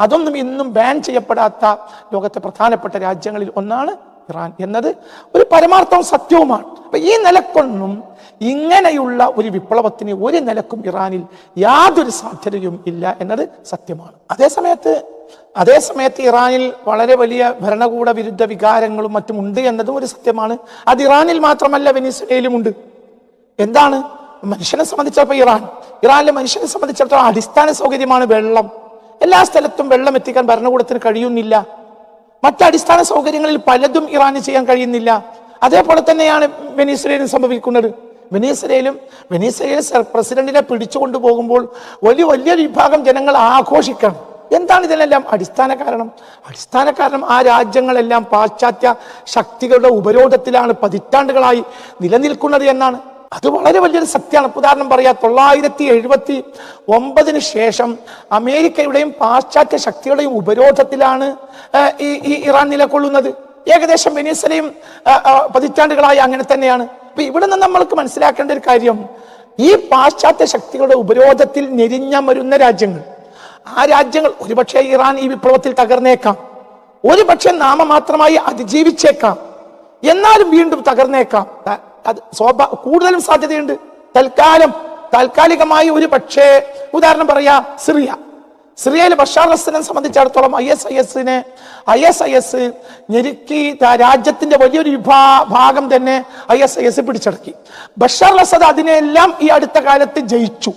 അതൊന്നും ഇന്നും ബാൻ ചെയ്യപ്പെടാത്ത ലോകത്തെ പ്രധാനപ്പെട്ട രാജ്യങ്ങളിൽ ഒന്നാണ് ഇറാൻ എന്നത് ഒരു പരമാർത്ഥവും സത്യവുമാണ്. അപ്പൊ ഈ നിലക്കൊന്നും ഇങ്ങനെയുള്ള ഒരു വിപ്ലവത്തിന് ഒരു നിലക്കും ഇറാനിൽ യാതൊരു സാധ്യതയും ഇല്ല എന്നത് സത്യമാണ്. അതേസമയത്ത് ഇറാനിൽ വളരെ വലിയ ഭരണകൂട വിരുദ്ധ വികാരങ്ങളും മറ്റും ഉണ്ട് എന്നതും ഒരു സത്യമാണ്. അത് ഇറാനിൽ മാത്രമല്ല, വെനിസ്വേലയിലുമുണ്ട്. എന്താണ് മനുഷ്യനെ സംബന്ധിച്ചിടത്തോളം ഇറാനിലെ മനുഷ്യനെ സംബന്ധിച്ചിടത്തോളം അടിസ്ഥാന സൗകര്യമാണ് വെള്ളം. എല്ലാ സ്ഥലത്തും വെള്ളം എത്തിക്കാൻ ഭരണകൂടത്തിന് കഴിയുന്നില്ല. മറ്റടിസ്ഥാന സൗകര്യങ്ങളിൽ പലതും ഇറാന് ചെയ്യാൻ കഴിയുന്നില്ല. അതേപോലെ തന്നെയാണ് വെനിസ്വേലയിലും സംഭവിക്കുന്നത്. വെനിസ്വേലയിൽ പ്രസിഡന്റിനെ പിടിച്ചുകൊണ്ടു പോകുമ്പോൾ വലിയൊരു വിഭാഗം ജനങ്ങൾ ആഘോഷിക്കണം. എന്താണ് ഇതിനെല്ലാം അടിസ്ഥാന കാരണം? ആ രാജ്യങ്ങളെല്ലാം പാശ്ചാത്യ ശക്തികളുടെ ഉപരോധത്തിലാണ് പതിറ്റാണ്ടുകളായി നിലനിൽക്കുന്നത് എന്നാണ്. അത് വളരെ വലിയൊരു സത്യമാണ്. ഉദാഹരണം പറയാ, 1979 ശേഷം അമേരിക്കയുടെയും പാശ്ചാത്യ ശക്തികളുടെയും ഉപരോധത്തിലാണ് ഈ ഇറാൻ നിലകൊള്ളുന്നത്. ഏകദേശം വെനിസ്വേലയും പതിറ്റാണ്ടുകളായി അങ്ങനെ തന്നെയാണ്. അപ്പൊ ഇവിടെ നിന്ന് നമ്മൾക്ക് മനസ്സിലാക്കേണ്ട ഒരു കാര്യം, ഈ പാശ്ചാത്യ ശക്തികളുടെ ഉപരോധത്തിൽ ഞെരിഞ്ഞമരുന്ന രാജ്യങ്ങൾ, ആ രാജ്യങ്ങൾ ഒരുപക്ഷെ ഇറാൻ ഈ വിപ്ലവത്തിൽ തകർന്നേക്കാം, ഒരുപക്ഷെ നാമമാത്രമായി അതിജീവിച്ചേക്കാം, എന്നാലും വീണ്ടും തകർന്നേക്കാം. അത് കൂടുതലും സാധ്യതയുണ്ട്. താൽക്കാലികമായി ഒരു പക്ഷേ ഉദാഹരണം പറയാ, സിറിയയിൽ ബഷാർ അസദിനെ സംബന്ധിച്ചിടത്തോളം ISIS ഞെരുക്കി രാജ്യത്തിന്റെ വലിയൊരു ഭാഗം തന്നെ ISIS പിടിച്ചടക്കി. ബഷാർ അസദ് അതിനെല്ലാം ഈ അടുത്ത കാലത്ത് ജയിച്ചു.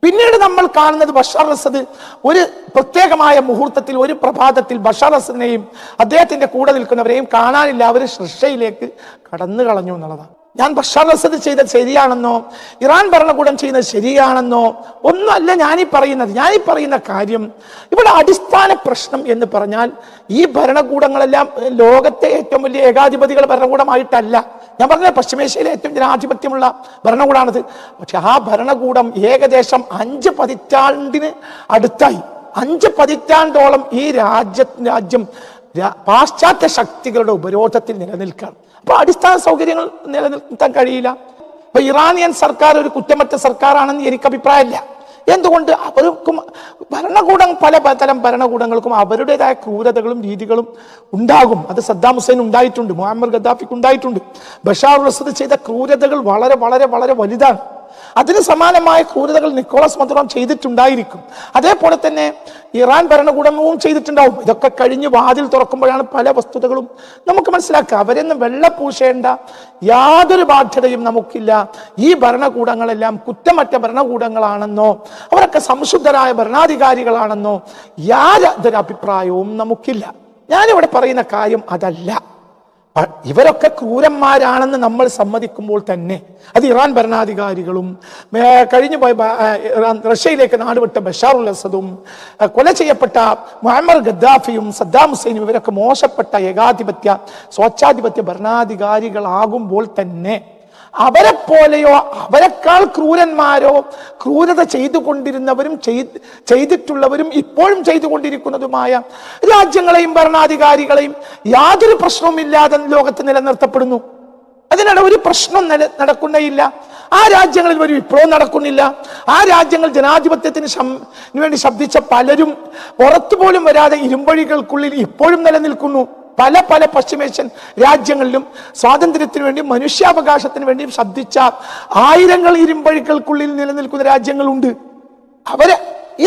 പിന്നീട് നമ്മൾ കാണുന്നത് ബഷാർ അസദ് ഒരു പ്രത്യേകമായ മുഹൂർത്തത്തിൽ, ഒരു പ്രഭാതത്തിൽ ബഷാർ അസദിനെയും അദ്ദേഹത്തിന്റെ കൂടെ നിൽക്കുന്നവരെയും കാണാനില്ല, അവർ റഷ്യയിലേക്ക് കടന്നു കളഞ്ഞു എന്നുള്ളതാണ്. ഞാൻ ബഷാർ അസദ് ചെയ്തത് ശരിയാണെന്നോ ഇറാൻ ഭരണകൂടം ചെയ്യുന്നത് ശരിയാണെന്നോ ഒന്നുമല്ല ഞാനീ പറയുന്ന കാര്യം. ഇവിടെ അടിസ്ഥാന പ്രശ്നം എന്ന് പറഞ്ഞാൽ, ഈ ഭരണകൂടങ്ങളെല്ലാം ലോകത്തെ ഏറ്റവും വലിയ ഏകാധിപതികൾ ഭരണകൂടമായിട്ടല്ല. ഞാൻ പറഞ്ഞ പശ്ചിമേഷ്യയിലെ ഏറ്റവും ജനാധിപത്യമുള്ള ഭരണകൂടമാണത്. പക്ഷെ ആ ഭരണകൂടം ഏകദേശം 5 പതിറ്റാണ്ടിന് അടുത്തായി, 5 പതിറ്റാണ്ടോളം ഈ രാജ്യം പാശ്ചാത്യ ശക്തികളുടെ ഉപരോധത്തിൽ നിലനിൽക്കുകയാണ്. അപ്പൊ അടിസ്ഥാന സൗകര്യങ്ങൾ നിലനിർത്താൻ കഴിയില്ല. അപ്പൊ ഇറാനിയൻ സർക്കാർ ഒരു കുറ്റമറ്റ സർക്കാരാണെന്ന് എനിക്ക് അഭിപ്രായമില്ല. എന്തുകൊണ്ട്? അവർക്കും പല തരം ഭരണകൂടങ്ങൾക്കും അവരുടേതായ ക്രൂരതകളും രീതികളും ഉണ്ടാകും. അത് സദ്ദാം ഹുസൈൻ ഉണ്ടായിട്ടുണ്ട്, മുഅമ്മർ ഗദ്ദാഫിക്ക് ഉണ്ടായിട്ടുണ്ട്. ബഷാർ അസദ് ചെയ്ത ക്രൂരതകൾ വളരെ വളരെ വളരെ വലുതാണ്. അതിന് സമാനമായ ക്രൂരതകൾ നിക്കോളാസ് മദുറോ ചെയ്തിട്ടുണ്ടായിരിക്കും. അതേപോലെ തന്നെ ഇറാൻ ഭരണകൂടവും ചെയ്തിട്ടുണ്ടാവും. ഇതൊക്കെ കഴിഞ്ഞ് വാതിൽ തുറക്കുമ്പോഴാണ് പല വസ്തുതകളും നമുക്ക് മനസ്സിലാക്കുക. അവരെന്നും വെള്ളപൂശേണ്ട യാതൊരു ബാധ്യതയും നമുക്കില്ല. ഈ ഭരണകൂടങ്ങളെല്ലാം കുറ്റമറ്റ ഭരണകൂടങ്ങളാണെന്നോ അവരൊക്കെ സംശുദ്ധരായ ഭരണാധികാരികളാണെന്നോ യാതൊരു അഭിപ്രായവും നമുക്കില്ല. ഞാനിവിടെ പറയുന്ന കാര്യം അതല്ല. ഇവരൊക്കെ ക്രൂരന്മാരാണെന്ന് നമ്മൾ സമ്മതിക്കുമ്പോൾ തന്നെ അത് ഇറാൻ ഭരണാധികാരികളും കഴിഞ്ഞു പോയ റഷ്യയിലേക്ക് നാടുവിട്ട ബഷാർ അൽ അസദും കൊല ചെയ്യപ്പെട്ട മുഅമ്മർ ഗദ്ദാഫിയും സദ്ദാം ഹുസൈനും ഇവരൊക്കെ മോശപ്പെട്ട സ്വേച്ഛാധിപത്യ ഭരണാധികാരികളാകുമ്പോൾ തന്നെ അവരെപ്പോലെയോ അവരെക്കാൾ ക്രൂരന്മാരോ ക്രൂരത ചെയ്തുകൊണ്ടിരുന്നവരും ചെയ്തിട്ടുള്ളവരും ഇപ്പോഴും ചെയ്തുകൊണ്ടിരിക്കുന്നതുമായ രാജ്യങ്ങളെയും ഭരണാധികാരികളെയും യാതൊരു പ്രശ്നവുമില്ലാതെ ലോകത്ത് നിലനിർത്തപ്പെടുന്നു. അതിനിടെ ഒരു പ്രശ്നം നടക്കുന്നേയില്ല. ആ രാജ്യങ്ങളിൽ ഒരു വിപ്ലവം നടക്കുന്നില്ല. ആ രാജ്യങ്ങൾ ജനാധിപത്യത്തിന് വേണ്ടി ശബ്ദിച്ച പലരും പുറത്തുപോലും വരാതെ ഇരുമ്പഴികൾക്കുള്ളിൽ ഇപ്പോഴും നിലനിൽക്കുന്നു. പല പശ്ചിമേഷ്യൻ രാജ്യങ്ങളിലും സ്വാതന്ത്ര്യത്തിന് വേണ്ടിയും മനുഷ്യാവകാശത്തിന് വേണ്ടിയും ശബ്ദിച്ച ആയിരങ്ങൾ ഇരുമ്പഴികൾക്കുള്ളിൽ നിലനിൽക്കുന്ന രാജ്യങ്ങളുണ്ട്.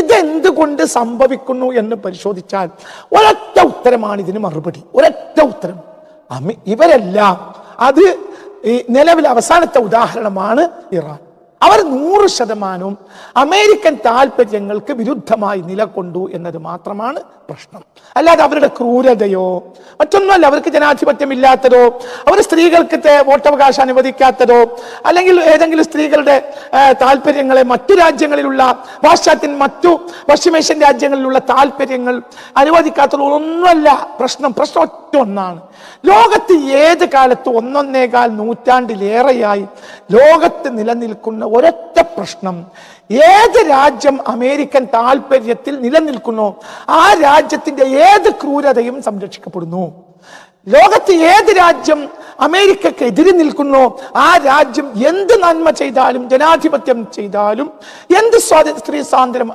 ഇതെന്തുകൊണ്ട് സംഭവിക്കുന്നു എന്ന് പരിശോധിച്ചാൽ ഒരൊറ്റ ഉത്തരമാണ് ഇതിന് മറുപടി. ഒരൊറ്റ ഉത്തരം. ഇവരെല്ലാം അത് നിലവിലെ അവസാനത്തെ ഉദാഹരണമാണ് ഇറാൻ. അവർ 100% അമേരിക്കൻ താല്പര്യങ്ങൾക്ക് വിരുദ്ധമായി നിലകൊണ്ടു എന്നത് മാത്രമാണ് പ്രശ്നം. അല്ലാതെ അവരുടെ ക്രൂരതയോ മറ്റൊന്നുമല്ല. അവർക്ക് ജനാധിപത്യം ഇല്ലാത്തതോ അവർ സ്ത്രീകൾക്ക് വോട്ടവകാശം അനുവദിക്കാത്തതോ അല്ലെങ്കിൽ ഏതെങ്കിലും സ്ത്രീകളുടെ താല്പര്യങ്ങളെ മറ്റു രാജ്യങ്ങളിലുള്ള മറ്റു പശ്ചിമേഷ്യൻ രാജ്യങ്ങളിലുള്ള താല്പര്യങ്ങൾ അനുവദിക്കാത്തതോ ഒന്നുമല്ല പ്രശ്നം. പ്രശ്നം ഒറ്റ ഒന്നാണ്. ലോകത്ത് ഏത് കാലത്ത് 1.25 നൂറ്റാണ്ടിലേറെയായി ലോകത്ത് നിലനിൽക്കുന്ന ഒരൊറ്റ പ്രശ്നം, ഏത് രാജ്യം അമേരിക്കൻ താല്പര്യത്തിൽ നിലനിൽക്കുന്നോ ആ രാജ്യത്തിന്റെ ഏത് ക്രൂരതയും സംരക്ഷിക്കപ്പെടുന്നു. ലോകത്ത് ഏത് രാജ്യം അമേരിക്കക്ക് എതിരെ നിൽക്കുന്നോ ആ രാജ്യം എന്ത് നന്മ ചെയ്താലും ജനാധിപത്യം ചെയ്താലും എന്ത് സ്ത്രീ സ്വാതന്ത്ര്യം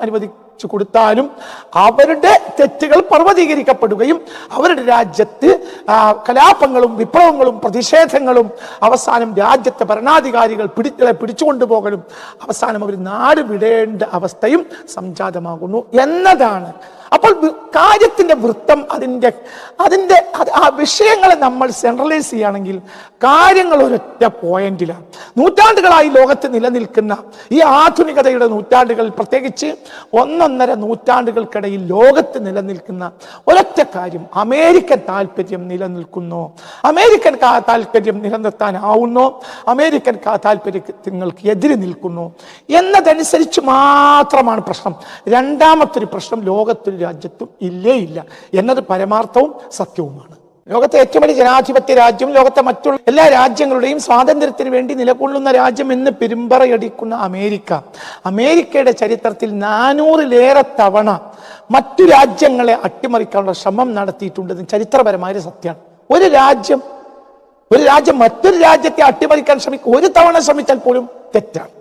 കൊടുത്താലും അവരുടെ തെറ്റുകൾ പർവ്വതീകരിക്കപ്പെടുകയും അവരുടെ രാജ്യത്ത് കലാപങ്ങളും വിപ്ലവങ്ങളും പ്രതിഷേധങ്ങളും അവസാനം രാജ്യത്തെ ഭരണാധികാരികൾ പിടിച്ചുകൊണ്ടുപോകലും അവസാനം അവർ നാട് വിടേണ്ട അവസ്ഥയും സംജാതമാകുന്നു എന്നതാണ്. അപ്പോൾ കാര്യത്തിന്റെ വൃത്തം അതിന്റെ ആ വിഷയങ്ങളെ നമ്മൾ സെൻട്രലൈസ് ചെയ്യുകയാണെങ്കിൽ കാര്യങ്ങൾ ഒരൊറ്റ പോയിന്റിലാണ്. നൂറ്റാണ്ടുകളായി ലോകത്ത് നിലനിൽക്കുന്ന ഈ ആധുനികതയുടെ നൂറ്റാണ്ടുകളിൽ, പ്രത്യേകിച്ച് 1.5 നൂറ്റാണ്ടുകൾക്കിടയിൽ ലോകത്ത് നിലനിൽക്കുന്ന ഒരൊറ്റ കാര്യം, അമേരിക്കൻ താല്പര്യം നിലനിൽക്കുന്നു, അമേരിക്കൻ താല്പര്യം നിലനിർത്താനാവുന്നോ, അമേരിക്കൻ താല്പര്യങ്ങൾക്ക് എതിരെ നിൽക്കുന്നു എന്നതനുസരിച്ച് മാത്രമാണ് പ്രശ്നം. രണ്ടാമത്തൊരു പ്രശ്നം ലോകത്തൊരു രാജ്യത്തും ഇല്ല എന്നത് പരമാർത്ഥവും സത്യവുമാണ്. ലോകത്തെ ഏറ്റവും വലിയ ജനാധിപത്യ രാജ്യം, ലോകത്തെ മറ്റുള്ള എല്ലാ രാജ്യങ്ങളുടെയും സ്വാതന്ത്ര്യത്തിന് വേണ്ടി നിലകൊള്ളുന്ന രാജ്യം എന്ന് പെരുമ്പറയടിക്കുന്ന അമേരിക്കയുടെ ചരിത്രത്തിൽ 400-ലേറെ തവണ മറ്റു രാജ്യങ്ങളെ അട്ടിമറിക്കാനുള്ള ശ്രമം നടത്തിയിട്ടുണ്ടെന്ന് ചരിത്രപരമായ സത്യമാണ്. ഒരു രാജ്യം മറ്റൊരു രാജ്യത്തെ അട്ടിമറിക്കാൻ ഒരു തവണ ശ്രമിച്ചാൽ പോലും തെറ്റാണ്.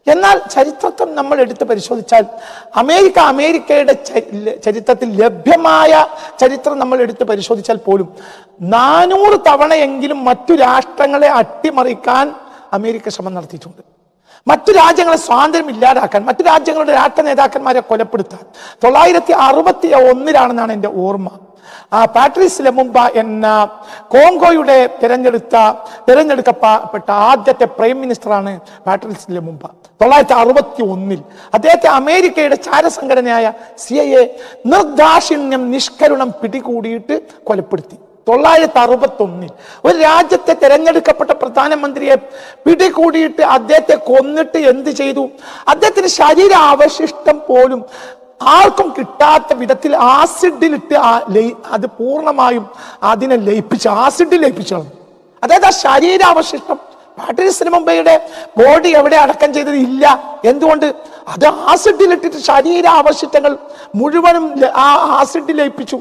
എന്നാൽ ചരിത്രത്തെ നമ്മൾ എടുത്ത് പരിശോധിച്ചാൽ അമേരിക്കയുടെ ചരിത്രത്തിൽ ലഭ്യമായ ചരിത്രം നമ്മൾ എടുത്ത് പരിശോധിച്ചാൽ പോലും 400 തവണയെങ്കിലും മറ്റു രാഷ്ട്രങ്ങളെ അട്ടിമറിക്കാൻ അമേരിക്ക ശ്രമം നടത്തിയിട്ടുണ്ട്. മറ്റു രാജ്യങ്ങളെ സ്വാതന്ത്ര്യം ഇല്ലാതാക്കാൻ, മറ്റു രാജ്യങ്ങളുടെ രാഷ്ട്ര നേതാക്കന്മാരെ കൊലപ്പെടുത്താൻ 961 എൻ്റെ ഓർമ്മ. പാട്രീസ് ലമുംബ എന്ന കോങ്കോയുടെ തിരഞ്ഞെടുക്കപ്പെട്ട ആദ്യത്തെ പ്രൈം മിനിസ്റ്ററാണ് പാട്രീസ് ലമുംബ. 961 അദ്ദേഹത്തെ അമേരിക്കയുടെ ചാരസംഘടനയായ CIA നിർദാക്ഷിണ്യം നിഷ്കരുണം പിടികൂടിയിട്ട് കൊലപ്പെടുത്തി. 961 ഒരു രാജ്യത്തെ തിരഞ്ഞെടുക്കപ്പെട്ട പ്രധാനമന്ത്രിയെ പിടികൂടിയിട്ട് അദ്ദേഹത്തെ കൊന്നിട്ട് എന്ത് ചെയ്തു? അദ്ദേഹത്തിന്റെ ശരീരാവശിഷ്ടം പോലും ആർക്കും കിട്ടാത്ത വിധത്തിൽ ആസിഡിലിട്ട് അത് പൂർണ്ണമായും അതിനെ ആസിഡിൽ ലയിപ്പിച്ചു. അതായത് ആ ശരീരാവശിഷ്ടം പാട്രീസ് ലമുംബയുടെ ബോഡി എവിടെ അടക്കം ചെയ്തത് ഇല്ല. എന്തുകൊണ്ട്? അത് ആസിഡിലിട്ടിട്ട് ശരീരാവശിഷ്ടങ്ങൾ മുഴുവനും ആ ആസിഡിൽ ലയിപ്പിച്ചു.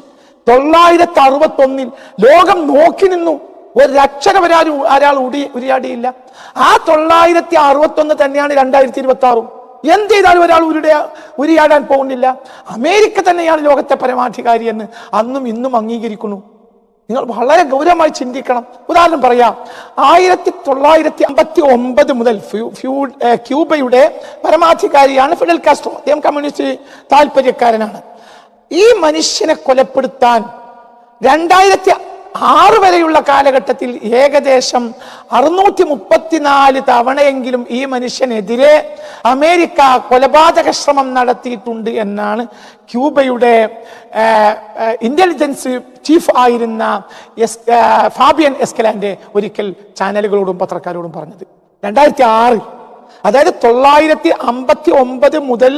961 ലോകം നോക്കി നിന്നു. ഒരക്ഷരം ഒരാൾ ഉരിയാടിയില്ല. ആ 961 തന്നെയാണ് 2026. എന്ത് ചെയ്താലും ഒരാൾ ഉരിയാടാൻ പോകുന്നില്ല. അമേരിക്ക തന്നെയാണ് ലോകത്തെ പരമാധികാരി എന്ന് അന്നും ഇന്നും അംഗീകരിക്കുന്നു. നിങ്ങൾ വളരെ ഗൗരവമായി ചിന്തിക്കണം. ഉദാഹരണം പറയാം, 1959 മുതൽ ക്യൂബയുടെ പരമാധികാരിയാണ് ഫിഡൽ കാസ്ട്രോ. അദ്ദേഹം കമ്മ്യൂണിസ്റ്റ് താല്പര്യക്കാരനാണ്. ഈ മനുഷ്യനെ കൊലപ്പെടുത്താൻ 2006 വരെയുള്ള കാലഘട്ടത്തിൽ ഏകദേശം 634 തവണയെങ്കിലും ഈ മനുഷ്യനെതിരെ അമേരിക്ക കൊലപാതക ശ്രമം നടത്തിയിട്ടുണ്ട് എന്നാണ് ക്യൂബയുടെ ഇന്റലിജൻസ് ചീഫ് ആയിരുന്ന ഫാബിയൻ എസ്കലാൻഡെ ഒരിക്കൽ ചാനലുകളോടും പത്രക്കാരോടും പറഞ്ഞത്. 2006, അതായത് 959 മുതൽ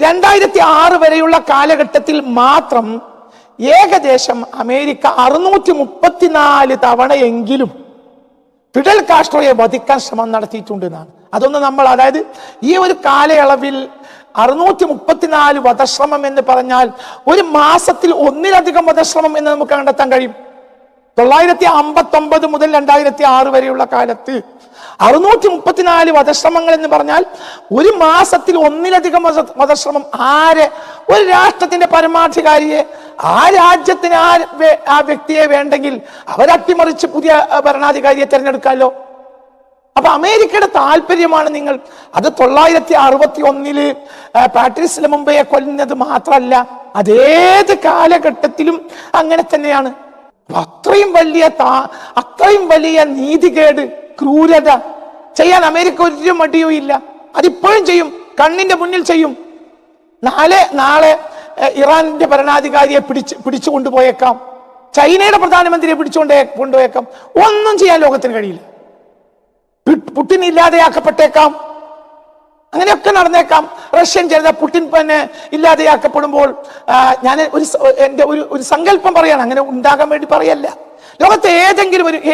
2006 വരെയുള്ള കാലഘട്ടത്തിൽ മാത്രം ഏകദേശം അമേരിക്ക 634 തവണയെങ്കിലും ഫിഡൽ കാസ്ട്രോയെ വധിക്കാൻ ശ്രമം നടത്തിയിട്ടുണ്ടെന്നാണ്. അതൊന്ന് നമ്മൾ, അതായത് ഈ ഒരു കാലയളവിൽ 634 വധശ്രമം എന്ന് പറഞ്ഞാൽ ഒരു മാസത്തിൽ ഒന്നിലധികം വധശ്രമം എന്ന് നമുക്ക് കണ്ടെത്താൻ കഴിയും. 959 മുതൽ 2006 വരെയുള്ള കാലത്ത് 634 വധശ്രമങ്ങൾ എന്ന് പറഞ്ഞാൽ ഒരു മാസത്തിൽ ഒന്നിലധികം വധശ്രമം. ഒരു രാഷ്ട്രത്തിന്റെ പരമാധികാരിയെ, ആ രാജ്യത്തിന് ആ വ്യക്തിയെ വേണ്ടെങ്കിൽ അവരട്ടിമറിച്ച് പുതിയ ഭരണാധികാരിയെ തിരഞ്ഞെടുക്കാമല്ലോ. അപ്പൊ അമേരിക്കയുടെ താല്പര്യമാണ് നിങ്ങൾ. അത് 961 പാട്രീസ് ലമുംബയെ കൊല്ലുന്നത് മാത്രമല്ല, അതേത് കാലഘട്ടത്തിലും അങ്ങനെ തന്നെയാണ്. അത്രയും വലിയ നീതികേട്, ക്രൂരത ചെയ്യാൻ അമേരിക്ക ഒരു മടിയും ഇല്ല. അതിപ്പോഴും ചെയ്യും, കണ്ണിന്റെ മുന്നിൽ ചെയ്യും. നാളെ ഇറാന്റെ ഭരണാധികാരിയെ പിടിച്ചു കൊണ്ടുപോയേക്കാം, ചൈനയുടെ പ്രധാനമന്ത്രിയെ കൊണ്ടുപോയേക്കാം. ഒന്നും ചെയ്യാൻ ലോകത്തിന് കഴിയില്ല. പുടിൻ ഇല്ലാതെയാക്കപ്പെട്ടേക്കാം, അങ്ങനെയൊക്കെ നടന്നേക്കാം. റഷ്യൻ ജനത പുടിൻ തന്നെ ഇല്ലാതെയാക്കപ്പെടുമ്പോൾ ഞാൻ എന്റെ ഒരു സങ്കല്പം പറയാണ്, അങ്ങനെ ഉണ്ടാകാൻ വേണ്ടി പറയല്ല. ലോകത്തെ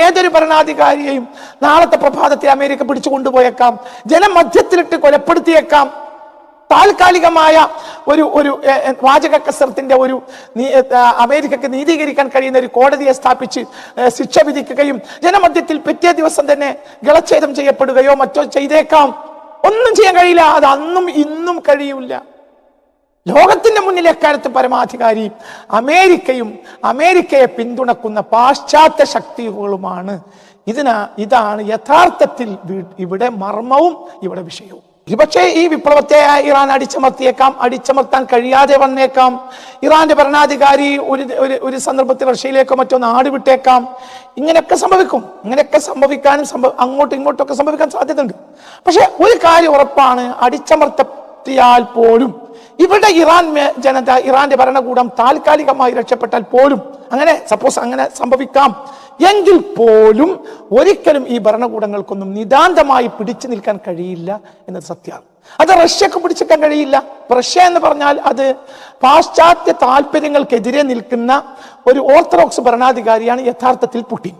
ഏതൊരു ഭരണാധികാരിയെയും നാളത്തെ പ്രഭാതത്തിൽ അമേരിക്ക പിടിച്ചു കൊണ്ടുപോയേക്കാം, ജനമധ്യത്തിലിട്ട് കൊലപ്പെടുത്തിയേക്കാം. താൽക്കാലികമായ ഒരു വാചക കസരത്തിന്റെ അമേരിക്കക്ക് നീതീകരിക്കാൻ കഴിയുന്ന ഒരു കോടതിയെ സ്ഥാപിച്ച് ശിക്ഷ വിധിക്കുകയും ജനമധ്യത്തിൽ പിറ്റേ ദിവസം തന്നെ ഗളച്ഛേദം ചെയ്യപ്പെടുകയോ മറ്റോ ചെയ്തേക്കാം. ഒന്നും ചെയ്യാൻ കഴിയില്ല. അത് അന്നും ഇന്നും കഴിയില്ല. ലോകത്തിന്റെ മുന്നിൽ എക്കാലത്ത് പരമാധികാരി അമേരിക്കയും അമേരിക്കയെ പിന്തുണക്കുന്ന പാശ്ചാത്യ ശക്തികളുമാണ്. ഇതാണ് യഥാർത്ഥത്തിൽ ഇവിടെ മർമ്മവും ഇവിടെ വിഷയവും. പക്ഷേ ഈ വിപ്ലവത്തെ ഇറാൻ അടിച്ചമർത്താൻ കഴിയാതെ വന്നേക്കാം. ഇറാന്റെ ഭരണാധികാരി ഒരു സന്ദർഭത്തിൽ റഷ്യയിലേക്കോ മറ്റോ നാട് വിട്ടേക്കാം. ഇങ്ങനെയൊക്കെ സംഭവിക്കാനും അങ്ങോട്ടും ഇങ്ങോട്ടൊക്കെ സംഭവിക്കാൻ സാധ്യതയുണ്ട്. പക്ഷെ ഒരു കാര്യം ഉറപ്പാണ്, അടിച്ചമർത്തിയാൽ പോലും ഇവിടെ ഇറാന്റെ ഭരണകൂടം താൽക്കാലികമായി രക്ഷപ്പെട്ടാൽ പോലും, അങ്ങനെ സംഭവിക്കാം എങ്കിൽ പോലും ഒരിക്കലും ഈ ഭരണകൂടങ്ങൾക്കൊന്നും നിതാന്തമായി പിടിച്ചു നിൽക്കാൻ കഴിയില്ല എന്നത് സത്യമാണ്. അത് റഷ്യക്ക് പിടിച്ചെടുക്കാൻ കഴിയില്ല. റഷ്യ എന്ന് പറഞ്ഞാൽ അത് പാശ്ചാത്യ താല്പര്യങ്ങൾക്കെതിരെ നിൽക്കുന്ന ഒരു ഓർത്തഡോക്സ് ഭരണാധികാരിയാണ് യഥാർത്ഥത്തിൽ പുടിൻ.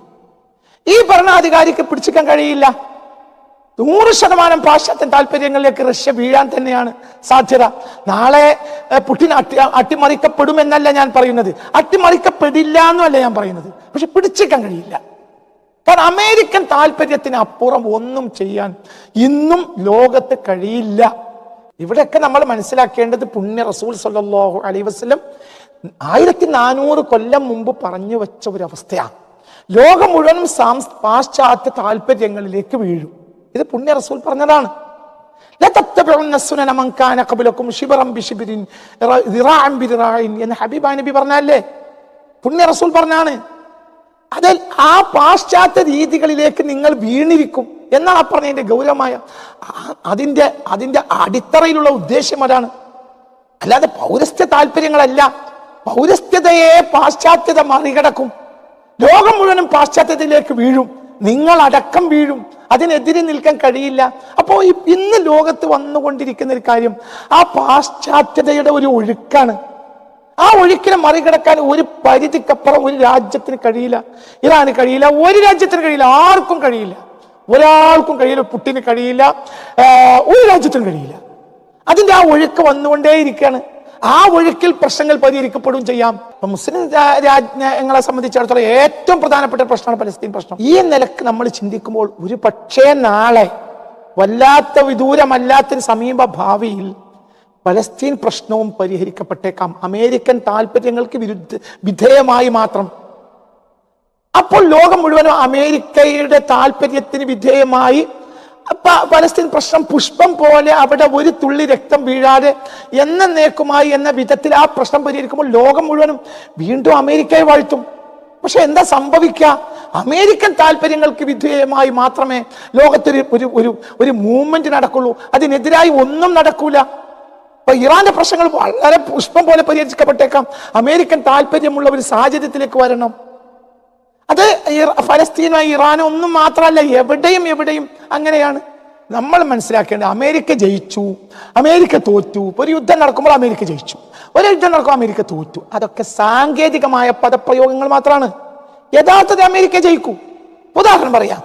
ഈ ഭരണാധികാരിക്ക് പിടിച്ചെടുക്കാൻ കഴിയില്ല. 100% പാശ്ചാത്യ താല്പര്യങ്ങളിലേക്ക് റഷ്യ വീഴാൻ തന്നെയാണ് സാധ്യത. നാളെ പുടിൻ അട്ടിമറിക്കപ്പെടുമെന്നല്ല ഞാൻ പറയുന്നത്, അട്ടിമറിക്കപ്പെടില്ല എന്നല്ല ഞാൻ പറയുന്നത്. പക്ഷെ പിടിച്ചേക്കാൻ കഴിയില്ല. കാരണം അമേരിക്കൻ താല്പര്യത്തിന് അപ്പുറം ഒന്നും ചെയ്യാൻ ഇന്നും ലോകത്ത് കഴിയില്ല. ഇവിടെയൊക്കെ നമ്മൾ മനസ്സിലാക്കേണ്ടത് പുണ്യ റസൂൽ സല്ലല്ലാഹു അലൈഹി വസല്ലം 1400 കൊല്ലം മുമ്പ് പറഞ്ഞു വെച്ച ഒരു അവസ്ഥയാണ്. ലോകം മുഴുവനും പാശ്ചാത്യ താല്പര്യങ്ങളിലേക്ക് വീഴും. ഇത് പുണ്യ റസൂൽ പറഞ്ഞതാണ്. എന്ന് ഹബീബ നബി പറഞ്ഞല്ലേ, പുണ്യ റസൂൽ പറഞ്ഞാണ്. അതിൽ ആ പാശ്ചാത്യ രീതികളിലേക്ക് നിങ്ങൾ വീണിരിക്കും എന്നാണ് പറഞ്ഞതിന്റെ ഗൗരവമായ അതിന്റെ അടിത്തറയിലുള്ള ഉദ്ദേശ്യം അതാണ്. അല്ലാതെ പൗരസ്ത്യ താല്പര്യങ്ങളല്ല. പൗരസ്ത്യതയെ പാശ്ചാത്യത മറികടക്കും. ലോകം മുഴുവനും പാശ്ചാത്യതയിലേക്ക് വീഴും, നിങ്ങളടക്കം വീഴും. അതിനെതിരെ നിൽക്കാൻ കഴിയില്ല. അപ്പോൾ ഇന്ന് ലോകത്ത് വന്നുകൊണ്ടിരിക്കുന്ന ഒരു കാര്യം ആ പാശ്ചാത്യതയുടെ ഒരു ഒഴുക്കാണ്. ആ ഒഴുക്കിനെ മറികടക്കാൻ ഒരു പരിധിക്കപ്പുറം ഒരു രാജ്യത്തിന് കഴിയില്ല. ഇറാന് കഴിയില്ല, ഒരു രാജ്യത്തിന് കഴിയില്ല, ആർക്കും കഴിയില്ല, ഒരാൾക്കും കഴിയില്ല, പുട്ടിന് കഴിയില്ല, ഒരു രാജ്യത്തിനും കഴിയില്ല. അതിന്റെ ആ ഒഴുക്ക് വന്നുകൊണ്ടേയിരിക്കുകയാണ്. ആ ഒഴുക്കിൽ പ്രശ്നങ്ങൾ പരിഹരിക്കപ്പെടുകയും ചെയ്യാം. മുസ്ലിം രാജ്യങ്ങളെ സംബന്ധിച്ചിടത്തോളം ഏറ്റവും പ്രധാനപ്പെട്ട പ്രശ്നമാണ് പലസ്തീൻ പ്രശ്നം. ഈ നിലക്ക് നമ്മൾ ചിന്തിക്കുമ്പോൾ ഒരു പക്ഷേ നാളെ വല്ലാത്ത വിദൂരമല്ലാത്തൊരു സമീപ ഭാവിയിൽ പലസ്തീൻ പ്രശ്നവും പരിഹരിക്കപ്പെട്ടേക്കാം, അമേരിക്കൻ താല്പര്യങ്ങൾക്ക് വിധേയമായി മാത്രം. അപ്പോൾ ലോകം മുഴുവനും അമേരിക്കയുടെ താല്പര്യത്തിന് വിധേയമായി പലസ്തീൻ പ്രശ്നം പുഷ്പം പോലെ അവിടെ ഒരു തുള്ളി രക്തം വീഴാതെ എന്നേക്കുമായി എന്ന വിധത്തിൽ ആ പ്രശ്നം പരിഹരിക്കുമ്പോൾ ലോകം മുഴുവനും വീണ്ടും അമേരിക്കയെ വാഴ്ത്തും. പക്ഷെ എന്താ സംഭവിക്കുക? അമേരിക്കൻ താല്പര്യങ്ങൾക്ക് വിധേയമായി മാത്രമേ ലോകത്തൊരു ഒരു മൂവ്മെന്റ് നടക്കുള്ളൂ. അതിനെതിരായി ഒന്നും നടക്കൂല. ഇപ്പൊ ഇറാന്റെ പ്രശ്നങ്ങൾ വളരെ പുഷ്പം പോലെ പരിഹരിക്കപ്പെട്ടേക്കാം. അമേരിക്കൻ താല്പര്യമുള്ള ഒരു സാഹചര്യത്തിലേക്ക് വരണം. അത് ഫലസ്തീനോ ഇറാനോ ഒന്നും മാത്രമല്ല, എവിടെയും അങ്ങനെയാണ്. നമ്മൾ മനസ്സിലാക്കേണ്ടത് അമേരിക്ക ജയിച്ചു, അമേരിക്ക തോറ്റു. ഒരു യുദ്ധം നടക്കുമ്പോൾ അമേരിക്ക ജയിച്ചു, ഒരു യുദ്ധം നടക്കുമ്പോൾ അമേരിക്ക തോറ്റു. അതൊക്കെ സാങ്കേതികമായ പദപ്രയോഗങ്ങൾ മാത്രമാണ്. യഥാർത്ഥത്തിൽ അമേരിക്ക ജയിക്കൂ. ഉദാഹരണം പറയാം,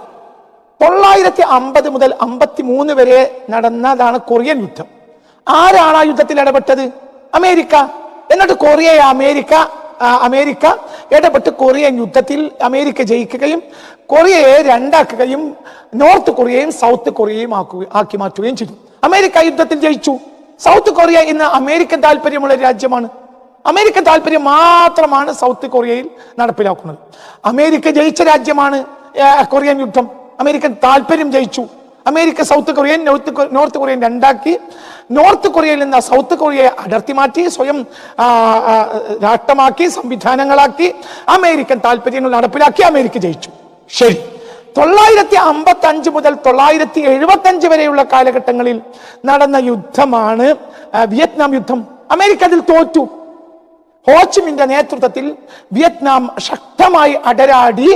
950 മുതൽ 53 വരെ നടന്നതാണ് കൊറിയൻ യുദ്ധം. ആരാണ് ആ യുദ്ധത്തിൽ ഇടപെട്ടത്? അമേരിക്ക. എന്നിട്ട് അമേരിക്ക ഇടപെട്ട് കൊറിയൻ യുദ്ധത്തിൽ അമേരിക്ക ജയിക്കുകയും കൊറിയയെ രണ്ടാക്കുകയും നോർത്ത് കൊറിയയും സൗത്ത് കൊറിയയും ആക്കി മാറ്റുകയും ചെയ്തു. അമേരിക്ക യുദ്ധത്തിൽ ജയിച്ചു. സൗത്ത് കൊറിയ ഇന്ന് അമേരിക്കൻ താല്പര്യമുള്ള രാജ്യമാണ്. അമേരിക്കൻ താല്പര്യം മാത്രമാണ് സൗത്ത് കൊറിയയിൽ നടപ്പിലാക്കുന്നത്. അമേരിക്ക ജയിച്ച രാജ്യമാണ് കൊറിയൻ യുദ്ധം. അമേരിക്കൻ താല്പര്യം ജയിച്ചു. America south Korean north Korean രണ്ടാക്കി. നോർത്ത് കൊറിയയിൽ നിന്ന് സൗത്ത് കൊറിയയെ അടർത്തി മാറ്റി സ്വയം രാഷ്ട്രമാക്കി, സംവിധാനങ്ങളാക്കി, അമേരിക്കൻ താല്പര്യങ്ങൾ നടപ്പിലാക്കി. അമേരിക്ക ജയിച്ചു. ശരി, 955 മുതൽ 975 വരെയുള്ള കാലഘട്ടങ്ങളിൽ നടന്ന യുദ്ധമാണ് വിയറ്റ്നാം യുദ്ധം. അമേരിക്ക അതിൽ തോറ്റു. ഹോച്ചിമിന്റെ നേതൃത്വത്തിൽ വിയറ്റ്നാം ശക്തമായി അടരാടി.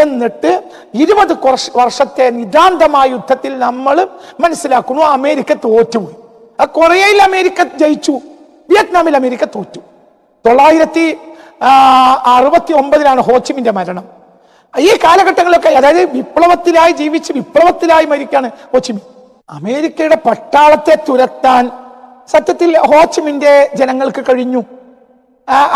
എന്നിട്ട് 20 വർഷത്തെ നിതാന്തമായ യുദ്ധത്തിൽ നമ്മൾ മനസ്സിലാക്കുന്നു അമേരിക്ക തോറ്റുപോയി. കൊറിയയിൽ അമേരിക്ക ജയിച്ചു, വിയറ്റ്നാമിൽ അമേരിക്ക തോറ്റു. 969 ഹോച്ചിമിന്റെ മരണം. ഈ കാലഘട്ടങ്ങളൊക്കെ, അതായത് വിപ്ലവത്തിലായി ജീവിച്ച് വിപ്ലവത്തിലായി മരിക്കാണ് ഹോച്ചിമിൻ. അമേരിക്കയുടെ പട്ടാളത്തെ തുരത്താൻ സത്യത്തിൽ ഹോച്ചിമിന്റെ ജനങ്ങൾക്ക് കഴിഞ്ഞു.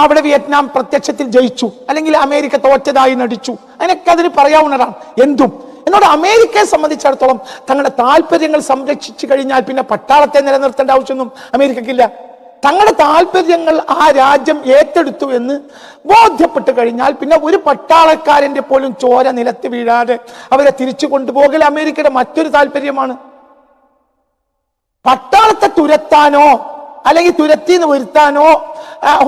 അവിടെ വിയറ്റ്നാം പ്രത്യക്ഷത്തിൽ ജയിച്ചു, അല്ലെങ്കിൽ അമേരിക്ക തോറ്റതായി നടിച്ചു. അതിനൊക്കെ അതിന് പറയാവുന്നതാണ് എന്തും. എന്നോട് അമേരിക്കയെ സംബന്ധിച്ചിടത്തോളം തങ്ങളുടെ താല്പര്യങ്ങൾ സംരക്ഷിച്ചു കഴിഞ്ഞാൽ പിന്നെ പട്ടാളത്തെ നിലനിർത്തേണ്ട ആവശ്യമൊന്നും അമേരിക്കക്കില്ല. തങ്ങളുടെ താല്പര്യങ്ങൾ ആ രാജ്യം ഏറ്റെടുത്തു എന്ന് ബോധ്യപ്പെട്ട് കഴിഞ്ഞാൽ പിന്നെ ഒരു പട്ടാളക്കാരന്റെ പോലും ചോര നിലത്ത് വീഴാതെ അവരെ തിരിച്ചു കൊണ്ടുപോകൽ അമേരിക്കയുടെ മറ്റൊരു താല്പര്യമാണ്. പട്ടാളത്തെ തുരത്താനോ അല്ലെങ്കിൽ തുരത്തിന്ന് വരുത്താനോ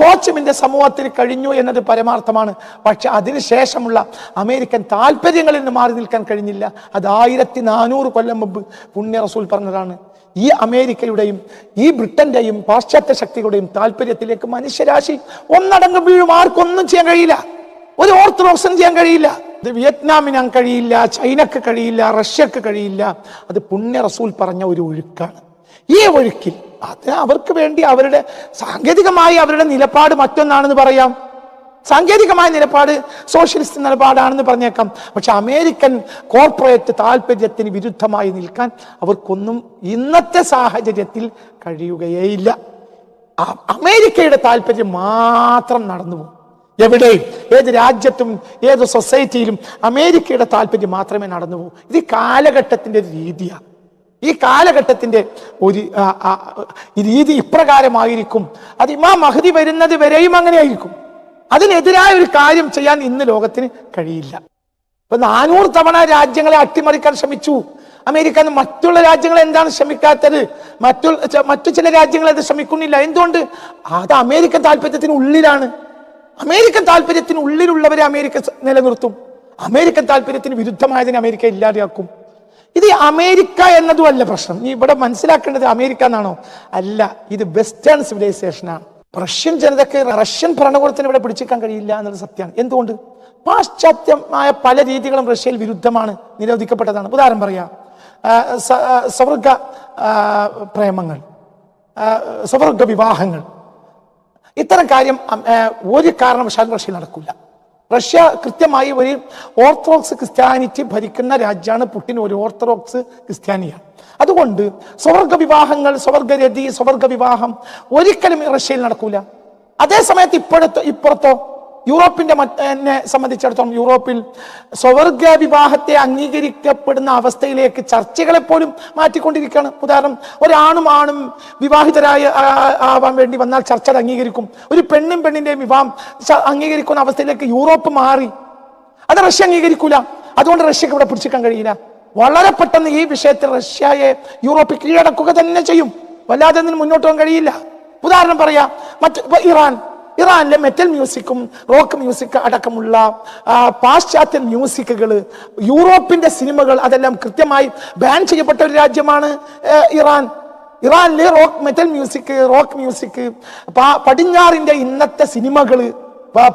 ഹോച്ചിമിന്റെ സമൂഹത്തിൽ കഴിഞ്ഞു എന്നത് പരമാർത്ഥമാണ്. പക്ഷെ അതിനുശേഷമുള്ള അമേരിക്കൻ താല്പര്യങ്ങളിൽ നിന്ന് മാറി നിൽക്കാൻ കഴിഞ്ഞില്ല. അത് 1400 കൊല്ലം മുമ്പ് പുണ്യ റസൂൽ പറഞ്ഞതാണ്. ഈ അമേരിക്കയുടെയും ഈ ബ്രിട്ടന്റെയും പാശ്ചാത്യ ശക്തികളുടെയും താല്പര്യത്തിലേക്ക് മനുഷ്യരാശി ഒന്നടങ്കം വീഴും. ആർക്കൊന്നും ചെയ്യാൻ കഴിയില്ല, ഒരു ഓർത്തഡോക്സും ചെയ്യാൻ കഴിയില്ല. അത് വിയറ്റ്നാമിന് കഴിയില്ല, ചൈനക്ക് കഴിയില്ല, റഷ്യക്ക് കഴിയില്ല. അത് പുണ്യ റസൂൽ പറഞ്ഞ ഒരു ഒഴുക്കാണ്. ഈ ഒഴുക്കിൽ അത് അവർക്ക് വേണ്ടി അവരുടെ സാങ്കേതികമായി അവരുടെ നിലപാട് മറ്റൊന്നാണെന്ന് പറയാം. സാങ്കേതികമായ നിലപാട് സോഷ്യലിസ്റ്റ് നിലപാടാണെന്ന് പറഞ്ഞേക്കാം. പക്ഷെ അമേരിക്കൻ കോർപ്പറേറ്റ് താല്പര്യത്തിന് വിരുദ്ധമായി നിൽക്കാൻ അവർക്കൊന്നും ഇന്നത്തെ സാഹചര്യത്തിൽ കഴിയുകയേയില്ല. അമേരിക്കയുടെ താല്പര്യം മാത്രം നടന്നു പോകും. എവിടെയും ഏത് രാജ്യത്തും ഏത് സൊസൈറ്റിയിലും അമേരിക്കയുടെ താല്പര്യം മാത്രമേ നടന്നു പോകും. ഇത് കാലഘട്ടത്തിന്റെ രീതിയാണ്. ഈ കാലഘട്ടത്തിന്റെ ഒരു രീതി ഇപ്രകാരമായിരിക്കും. അത് ഇമാം മഹ്ദി വരുന്നത് വരെയും അങ്ങനെയായിരിക്കും. അതിനെതിരായ ഒരു കാര്യം ചെയ്യാൻ ഇന്ന് ലോകത്തിന് കഴിയില്ല. ഇപ്പൊ 400 തവണ രാജ്യങ്ങളെ അട്ടിമറിക്കാൻ ശ്രമിച്ചു അമേരിക്ക. മറ്റുള്ള രാജ്യങ്ങൾ എന്താണ് ശ്രമിക്കാത്തത്? മറ്റു ചില രാജ്യങ്ങൾ അത് ശ്രമിക്കുന്നില്ല. എന്തുകൊണ്ട്? അത് അമേരിക്കൻ താല്പര്യത്തിന് ഉള്ളിലാണ്. അമേരിക്കൻ താല്പര്യത്തിന് ഉള്ളിലുള്ളവരെ അമേരിക്ക നിലനിർത്തും. അമേരിക്കൻ താല്പര്യത്തിന് വിരുദ്ധമായതിനെ അമേരിക്ക ഇല്ലാതെയാക്കും. ഇത് അമേരിക്ക എന്നതും അല്ല പ്രശ്നം. നീ ഇവിടെ മനസ്സിലാക്കേണ്ടത് അമേരിക്ക എന്നാണോ? അല്ല, ഇത് വെസ്റ്റേൺ സിവിലൈസേഷനാണ്. റഷ്യൻ ജനതയ്ക്ക് റഷ്യൻ ഭരണകൂടത്തിന് ഇവിടെ പിടിച്ചേക്കാൻ കഴിയില്ല എന്നുള്ളത് സത്യമാണ്. എന്തുകൊണ്ട്? പാശ്ചാത്യമായ പല രീതികളും റഷ്യയിൽ വിരുദ്ധമാണ്, നിരോധിക്കപ്പെട്ടതാണ്. ഉദാഹരണം പറയാം, സ്വവർഗ പ്രേമങ്ങൾ, സ്വവർഗ വിവാഹങ്ങൾ, ഇത്തരം കാര്യം ഒരു കാരണവശാലും റഷ്യയിൽ നടക്കില്ല. റഷ്യ കൃത്യമായി ഒരു ഓർത്തഡോക്സ് ക്രിസ്ത്യാനിറ്റി ഭരിക്കുന്ന രാജ്യമാണ്. പുടിൻ ഒരു ഓർത്തഡോക്സ് ക്രിസ്ത്യാനിയാണ്. അതുകൊണ്ട് സ്വവർഗ വിവാഹങ്ങൾ, സ്വവർഗരതി, സ്വവർഗ വിവാഹം ഒരിക്കലും റഷ്യയിൽ നടക്കൂല. അതേ സമയത്ത് ഇപ്പുറത്തോ യൂറോപ്പിന്റെ എന്നെ സംബന്ധിച്ചിടത്തോളം യൂറോപ്പിൽ സ്വവർഗ വിവാഹത്തെ അംഗീകരിക്കപ്പെടുന്ന അവസ്ഥയിലേക്ക് ചർച്ചകളെ പോലും മാറ്റിക്കൊണ്ടിരിക്കുകയാണ്. ഉദാഹരണം, ഒരാണും ആണും വിവാഹിതരായ ആവാൻ വേണ്ടി വന്നാൽ ചർച്ച അത് അംഗീകരിക്കും. ഒരു പെണ്ണും പെണ്ണിന്റെയും വിവാഹം അംഗീകരിക്കുന്ന അവസ്ഥയിലേക്ക് യൂറോപ്പ് മാറി. അത് റഷ്യ അംഗീകരിക്കൂല. അതുകൊണ്ട് റഷ്യക്ക് ഇവിടെ പിടിച്ചിക്കാൻ കഴിയില്ല. വളരെ പെട്ടെന്ന് ഈ വിഷയത്തിൽ റഷ്യയെ യൂറോപ്പ് കീഴടക്കുക തന്നെ ചെയ്യും. വല്ലാതെ അതിന് മുന്നോട്ട് പോകാൻ കഴിയില്ല. ഉദാഹരണം പറയാം, ഇറാനിലെ മെറ്റൽ മ്യൂസിക്കും റോക്ക് മ്യൂസിക് അടക്കമുള്ള പാശ്ചാത്യ മ്യൂസിക്കുകൾ, യൂറോപ്പിന്റെ സിനിമകൾ, അതെല്ലാം കൃത്യമായി ബാൻ ചെയ്യപ്പെട്ട ഒരു രാജ്യമാണ് ഇറാൻ. ഇറാനിലെ മെറ്റൽ മ്യൂസിക്, റോക്ക് മ്യൂസിക്, പടിഞ്ഞാറിന്റെ ഇന്നത്തെ സിനിമകൾ,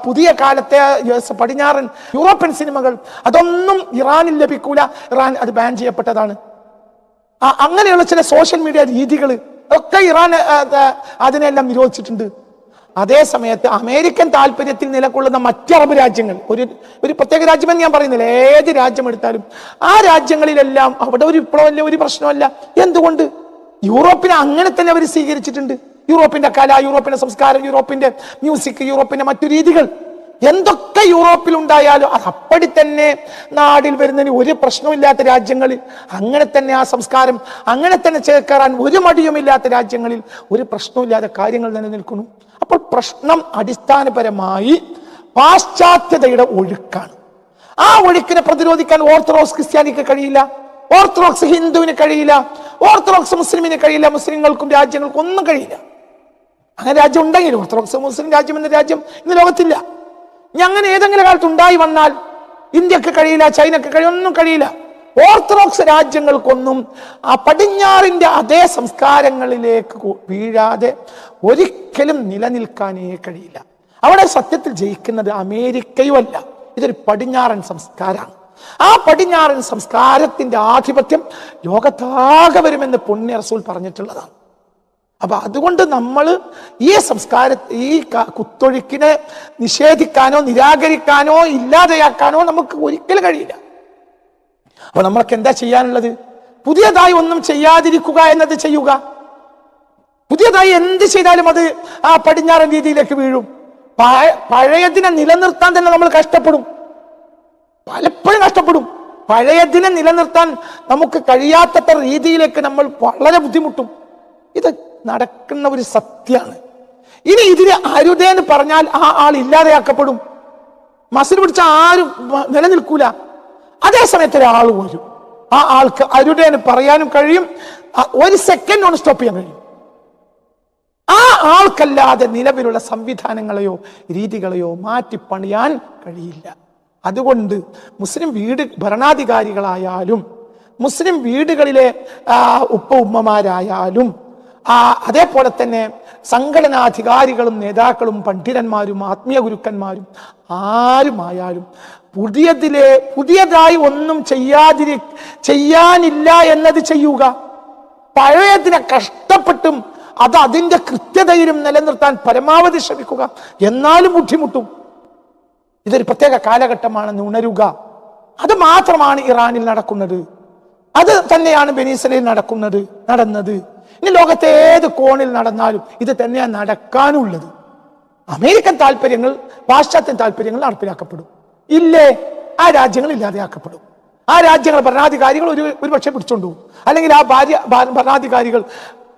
പുതിയ കാലത്തെ പടിഞ്ഞാറൻ യൂറോപ്യൻ സിനിമകൾ, അതൊന്നും ഇറാനിൽ ലഭിക്കൂല. ഇറാൻ അത് ബാൻ ചെയ്യപ്പെട്ടതാണ്. അങ്ങനെയുള്ള ചില സോഷ്യൽ മീഡിയ രീതികൾ ഒക്കെ ഇറാൻ അതിനെല്ലാം നിരോധിച്ചിട്ടുണ്ട്. അതേ സമയത്ത് അമേരിക്കൻ താല്പര്യത്തിൽ നിലകൊള്ളുന്ന മറ്റ് അറബ് രാജ്യങ്ങൾ, ഒരു പ്രത്യേക രാജ്യമെന്ന് ഞാൻ പറയുന്നില്ല, ഏത് രാജ്യം എടുത്താലും ആ രാജ്യങ്ങളിലെല്ലാം അവിടെ ഒരു വിപ്ലവമല്ല, ഒരു പ്രശ്നമല്ല. എന്തുകൊണ്ട്? യൂറോപ്പിനെ അങ്ങനെ തന്നെ അവർ സ്വീകരിച്ചിട്ടുണ്ട്. യൂറോപ്പിന്റെ കല, യൂറോപ്പിന്റെ സംസ്കാരം, യൂറോപ്പിന്റെ മ്യൂസിക്, യൂറോപ്പിന്റെ മറ്റു രീതികൾ, എന്തൊക്കെ യൂറോപ്പിൽ ഉണ്ടായാലും അത് അപ്പടി തന്നെ നാടിൽ വരുന്നതിന് ഒരു പ്രശ്നമില്ലാത്ത രാജ്യങ്ങളിൽ അങ്ങനെ തന്നെ ആ സംസ്കാരം അങ്ങനെ തന്നെ ചേർക്കാൻ ഒരു മടിയുമില്ലാത്ത രാജ്യങ്ങളിൽ ഒരു പ്രശ്നമില്ലാതെ കാര്യങ്ങൾ നിലനിൽക്കുന്നു. അപ്പോൾ പ്രശ്നം അടിസ്ഥാനപരമായി പാശ്ചാത്യതയുടെ ഒഴുക്കാണ്. ആ ഒഴുക്കിനെ പ്രതിരോധിക്കാൻ ഓർത്തഡോക്സ് ക്രിസ്ത്യാനിക്ക് കഴിയില്ല, ഓർത്തഡോക്സ് ഹിന്ദുവിന് കഴിയില്ല, ഓർത്തഡോക്സ് മുസ്ലിമിന് കഴിയില്ല, മുസ്ലിങ്ങൾക്കും രാജ്യങ്ങൾക്കും ഒന്നും കഴിയില്ല. അങ്ങനെ രാജ്യം ഉണ്ടെങ്കിലും ഓർത്തഡോക്സ് മുസ്ലിം രാജ്യം എന്ന രാജ്യം ഇന്ന് ലോകത്തില്ല. അങ്ങനെ ഏതെങ്കിലും കാലത്ത് ഉണ്ടായി വന്നാൽ ഇന്ത്യക്ക് കഴിയില്ല, ചൈനക്ക് കഴിയും, ഒന്നും കഴിയില്ല. ഓർത്തഡോക്സ് രാജ്യങ്ങൾക്കൊന്നും ആ പടിഞ്ഞാറിന്റെ അതേ സംസ്കാരങ്ങളിലേക്ക് വീഴാതെ ഒരിക്കലും നിലനിൽക്കാനേ കഴിയില്ല. അവിടെ സത്യത്തിൽ ജയിക്കുന്നത് അമേരിക്കയുമല്ല, ഇതൊരു പടിഞ്ഞാറൻ സംസ്കാരമാണ്. ആ പടിഞ്ഞാറൻ സംസ്കാരത്തിന്റെ ആധിപത്യം ലോകത്താകെ വരുമെന്ന് പുണ്യ റസൂൽ പറഞ്ഞിട്ടുള്ളതാണ്. അപ്പൊ അതുകൊണ്ട് നമ്മൾ ഈ ഈ കുത്തൊഴുക്കിനെ നിഷേധിക്കാനോ നിരാകരിക്കാനോ ഇല്ലാതെയാക്കാനോ നമുക്ക് ഒരിക്കലും കഴിയില്ല. അപ്പൊ നമ്മൾക്ക് എന്താ ചെയ്യാനുള്ളത്? പുതിയതായി ഒന്നും ചെയ്യാതിരിക്കുക എന്നത് ചെയ്യുക. പുതിയതായി എന്ത് ചെയ്താലും അത് ആ പടിഞ്ഞാറൻ രീതിയിലേക്ക് വീഴും. പഴയതിനെ നിലനിർത്താൻ തന്നെ നമ്മൾ കഷ്ടപ്പെടും, പലപ്പോഴും കഷ്ടപ്പെടും. പഴയതിനെ നിലനിർത്താൻ നമുക്ക് കഴിയാത്ത രീതിയിലേക്ക് നമ്മൾ വളരെ ബുദ്ധിമുട്ടും. ഇത് നടക്കുന്ന ഒരു സത്യമാണ്. ഇനി ഇതിന് അരുതേന്ന് പറഞ്ഞാൽ ആ ആൾ ഇല്ലാതെയാക്കപ്പെടും. മസിൽ പിടിച്ച ആരും നിലനിൽക്കൂല. അതേ സമയത്ത് ഒരാൾ വരും, ആ ആൾക്ക് അരുതേന്ന് പറയാനും കഴിയും, ഒരു സെക്കൻഡ് കൊണ്ട് സ്റ്റോപ്പ് ചെയ്യാൻ കഴിയും. ആ ആൾക്കല്ലാതെ നിലവിലുള്ള സംവിധാനങ്ങളെയോ രീതികളെയോ മാറ്റിപ്പണിയാൻ കഴിയില്ല. അതുകൊണ്ട് മുസ്ലിം ഭരണാധികാരികളായാലും മുസ്ലിം വീടുകളിലെ ഉപ്പ ഉമ്മമാരായാലും അതേപോലെ തന്നെ സംഘടനാധികാരികളും നേതാക്കളും പണ്ഡിതന്മാരും ആത്മീയ ഗുരുക്കന്മാരും ആരുമായാലും പുതിയതായി ഒന്നും ചെയ്യാനില്ല എന്നത് ചെയ്യുക. പഴയതിനെ കഷ്ടപ്പെട്ടും അത് അതിന്റെ കൃത്യതയിലും നിലനിർത്താൻ പരമാവധി ശ്രമിക്കുക. എന്നാലും ബുദ്ധിമുട്ടും. ഇതൊരു പ്രത്യേക കാലഘട്ടമാണെന്ന് ഉണരുക. അത് മാത്രമാണ് ഇറാനിൽ നടക്കുന്നത്. അത് തന്നെയാണ് വെനീസ്വലയിൽ നടന്നത്. ഇനി ലോകത്തെ ഏത് കോണിൽ നടന്നാലും ഇത് തന്നെയാണ് നടക്കാനുള്ളത്. അമേരിക്കൻ താല്പര്യങ്ങൾ പാശ്ചാത്യ താല്പര്യങ്ങൾ നടപ്പിലാക്കപ്പെടും. ഇല്ലേ? ആ രാജ്യങ്ങൾ ഇല്ലാതെയാക്കപ്പെടും. ആ രാജ്യങ്ങൾ ഭരണാധികാരികൾ ഒരു പക്ഷേ പിടിച്ചോണ്ടുപോകും. അല്ലെങ്കിൽ ആ ഭരണാധികാരികൾ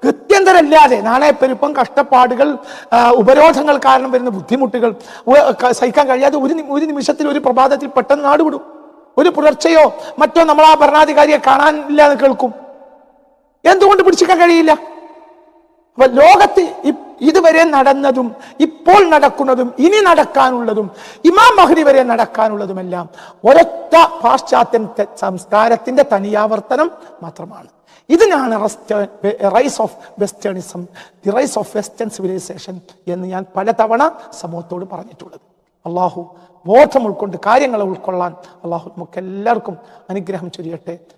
ഗത്യന്തരമില്ലാതെ നാണയപ്പെരുപ്പം, കഷ്ടപ്പാടുകൾ, ഉപരോധങ്ങൾ കാരണം വരുന്ന ബുദ്ധിമുട്ടുകൾ സഹിക്കാൻ കഴിയാതെ ഒരു നിമിഷത്തിൽ ഒരു പ്രഭാതത്തിൽ പെട്ടെന്ന് നാടുവിടും. ഒരു പുലർച്ചയോ മറ്റോ നമ്മൾ ആ ഭരണാധികാരിയെ കാണാനില്ല എന്ന് കേൾക്കും. എന്തുകൊണ്ട് പിടിച്ചിക്കാൻ കഴിയില്ല? അപ്പൊ ലോകത്ത് ഇതുവരെ നടന്നതും ഇപ്പോൾ നടക്കുന്നതും ഇനി നടക്കാനുള്ളതും ഇമാം മഹ്ദി വരെ നടക്കാനുള്ളതുമെല്ലാം ഒരൊറ്റ പാശ്ചാത്യ സംസ്കാരത്തിന്റെ തനിയാവർത്തനം മാത്രമാണ്. ഇതിനാണ് rise of westernism, the rise of western civilisation എന്ന് ഞാൻ പലതവണ സമൂഹത്തോട് പറഞ്ഞിട്ടുള്ളത്. അള്ളാഹു ബോധം ഉൾക്കൊണ്ട് കാര്യങ്ങളെ ഉൾക്കൊള്ളാൻ അള്ളാഹു നമുക്ക് എല്ലാവർക്കും അനുഗ്രഹം ചൊരിയട്ടെ.